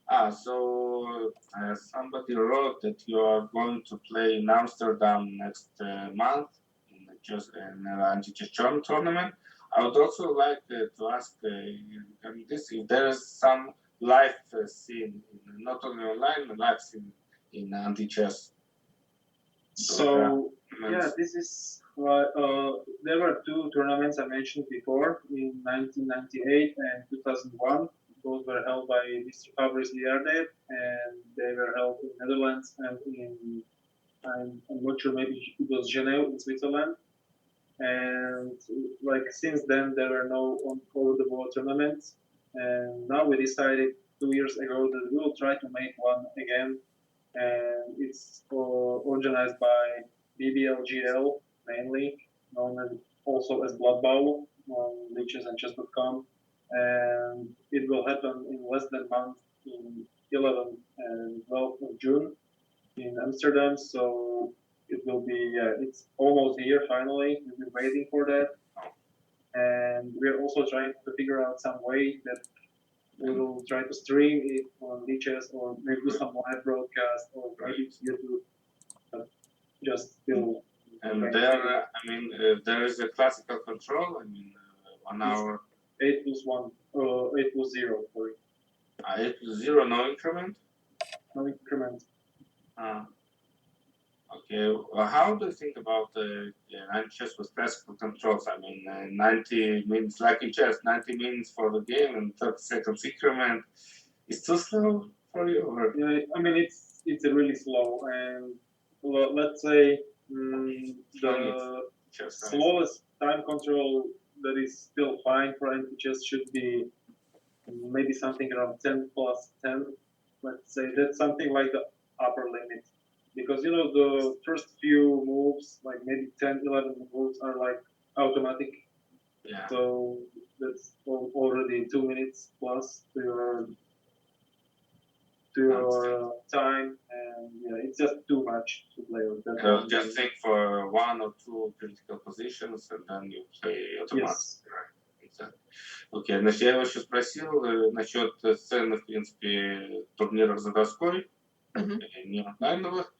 So somebody wrote that you are going to play in Amsterdam next month in the Античесс tournament. I would also like to ask this, if there is some live scene, not only online, but live scene in Античесс. So yeah, this is there were 2 tournaments I mentioned before in 1998 and 2001. Those were held by Mr. Fabrice Liardet, and they were held in Netherlands and I'm not sure, maybe it was Geneva in Switzerland. And like since then there were no over-the-world tournaments, and now we decided 2 years ago that we will try to make one again, and it's organized by BBLGL mainly, known as also as Blood Bowl on leeches and chess.com, and it will happen in less than a month in 11th and 12th of June in Amsterdam. So it will be, it's almost here finally. We've been waiting for that. And we're also trying to figure out some way that we will try to stream it on leeches or maybe do some live broadcast or maybe YouTube. But just still. And there, I mean, there is a classical control, I mean, 1 hour. 8+1, 8+0, sorry. 8+0, no increment? No increment. Okay, well, how do you think about chess with classical controls? I mean, 90 minutes, like in chess, 90 minutes for the game and 30 seconds increment. Is too slow for you? Or? Yeah, I mean, it's really slow, and let's say the slowest time control that is still fine for Античесс should be maybe something around 10+10. Let's say that's something like the upper limit. Because, you know, the first few moves, like maybe 10, 11 moves are like automatic. Yeah. So that's already 2 minutes plus to your time, and yeah, it's just too much to play with that. Just think for 1 or 2 critical positions, and then you play automatically. Yes. Right. Окей, значит, я его еще спросил насчет сцены, в принципе, турниров за доской, не онлайновых.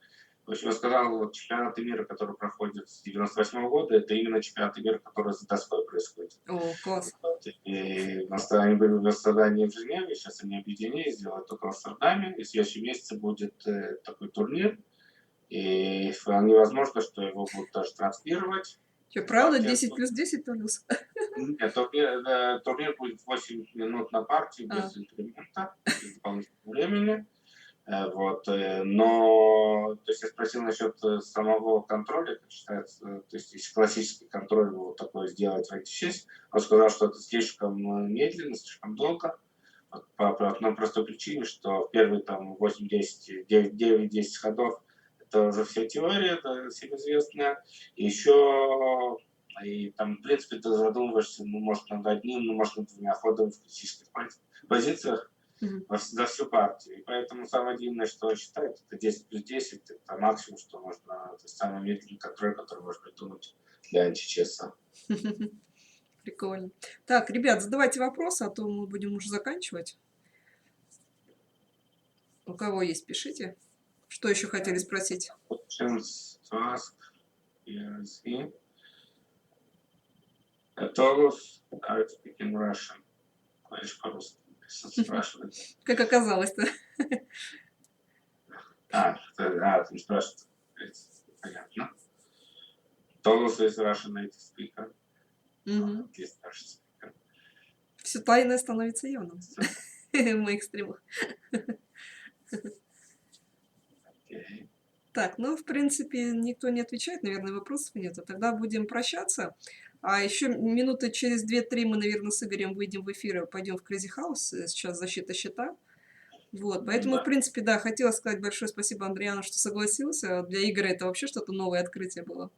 В общем, я сказал, вот чемпионаты мира, которые проходят с 98 года, это именно чемпионаты мира, которые за доской происходят. О, класс. Вот. И они были в Амстердаме и в Женеве, сейчас они объединились, делают только в Амстердаме. И в следующем месяце будет такой турнир. И вполне возможно, что его будут даже транслировать. Что, правда, 10 плюс 10 плюс? Нет, турнир будет 8 минут на партию, без инкремента, без дополнительного времени. Вот, но, то есть я спросил насчет самого контроля, как считается, то есть если классический контроль вот такой сделать в Античессе, он сказал, что это слишком медленно, слишком долго, по одной простой причине, что в первые там 9-10 ходов это уже все теория, это всем известно, и еще и там, в принципе, ты задумываешься, ну, может, над одним, ну, может, над двумя ходами в классических позициях, за всю партию. И поэтому самое длинное, что он считает, это 10 плюс 10, это максимум, что можно, это самый медленный контроль, который можно придумать для античесса. Прикольно. Так, ребят, задавайте вопросы, а то мы будем уже заканчивать. У кого есть, пишите. Что еще хотели спросить? Tolos are speaking Russian. Говоришь по-русски. Спрашивает. Как оказалось-то. Ты спрашиваешь. Понятно. Tolos is Russian native speaker. Есть Russian speaker. Все тайное становится явным в моих стримах. Так, ну, в принципе, никто не отвечает, наверное, вопросов нет. Тогда будем прощаться. А еще минуты через 2-3 мы, наверное, с Игорем выйдем в эфир и пойдем в Crazy House. Сейчас защита счета. Вот, поэтому, в принципе, да, хотела сказать большое спасибо Андриану, что согласился. Для Игоря это вообще что-то новое открытие было.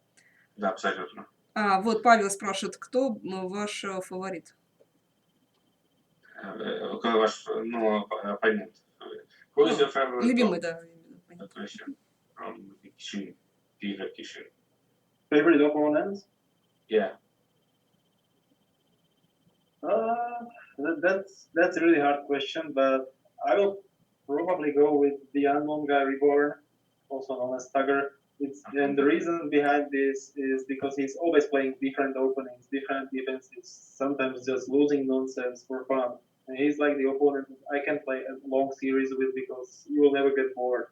Да, абсолютно. Вот Павел спрашивает, кто ваш фаворит? Какой ваш, ну, оппонент? Любимый, да. Favorite opponent? Yeah. That's a really hard question, but I will probably go with the unknown guy Reborn, also known as Tugger. And the reason behind this is because he's always playing different openings, different defenses, sometimes just losing nonsense for fun. And he's like the opponent I can play a long series with because you will never get bored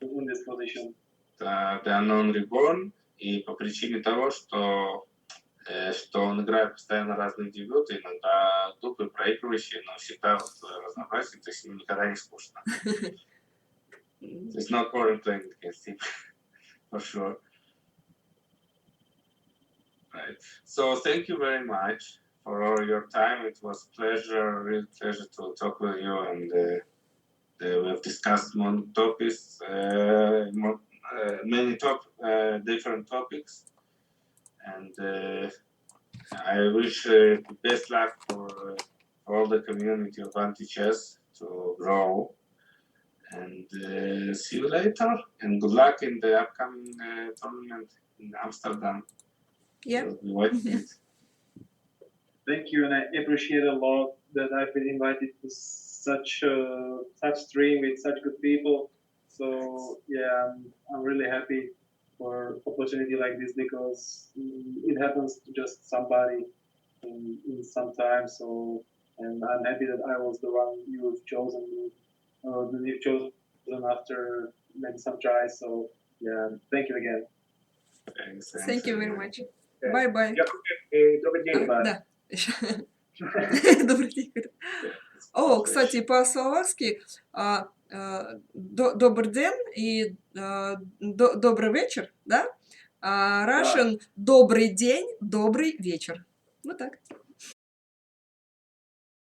in this position. The Unknown Reborn, и по причине того, что он играет постоянно разные дебюты, иногда тупые, проигрывающие, но всегда вот разнообразие, то есть ему никогда не скучно. It's not boring playing against him, for sure. Right. So thank you very much for all your time. It was a real pleasure to talk with you, and we have discussed many topics, different topics, and I wish the best luck for all the community of Античесс to grow, and see you later, and good luck in the upcoming tournament in Amsterdam. Yeah. Thank you, and I appreciate a lot that I've been invited to such stream with such good people. So yeah, I'm really happy for opportunity like this because it happens to just somebody in some time. So, and I'm happy that I was the one you've chosen after maybe some tries. So yeah, thank you again. Thanks. Thank you very much. Bye-bye. Добрый Да. Добрый день. О, кстати, по-словацки добрый день и добрый вечер, да? Russian добрый день, добрый вечер. Вот так.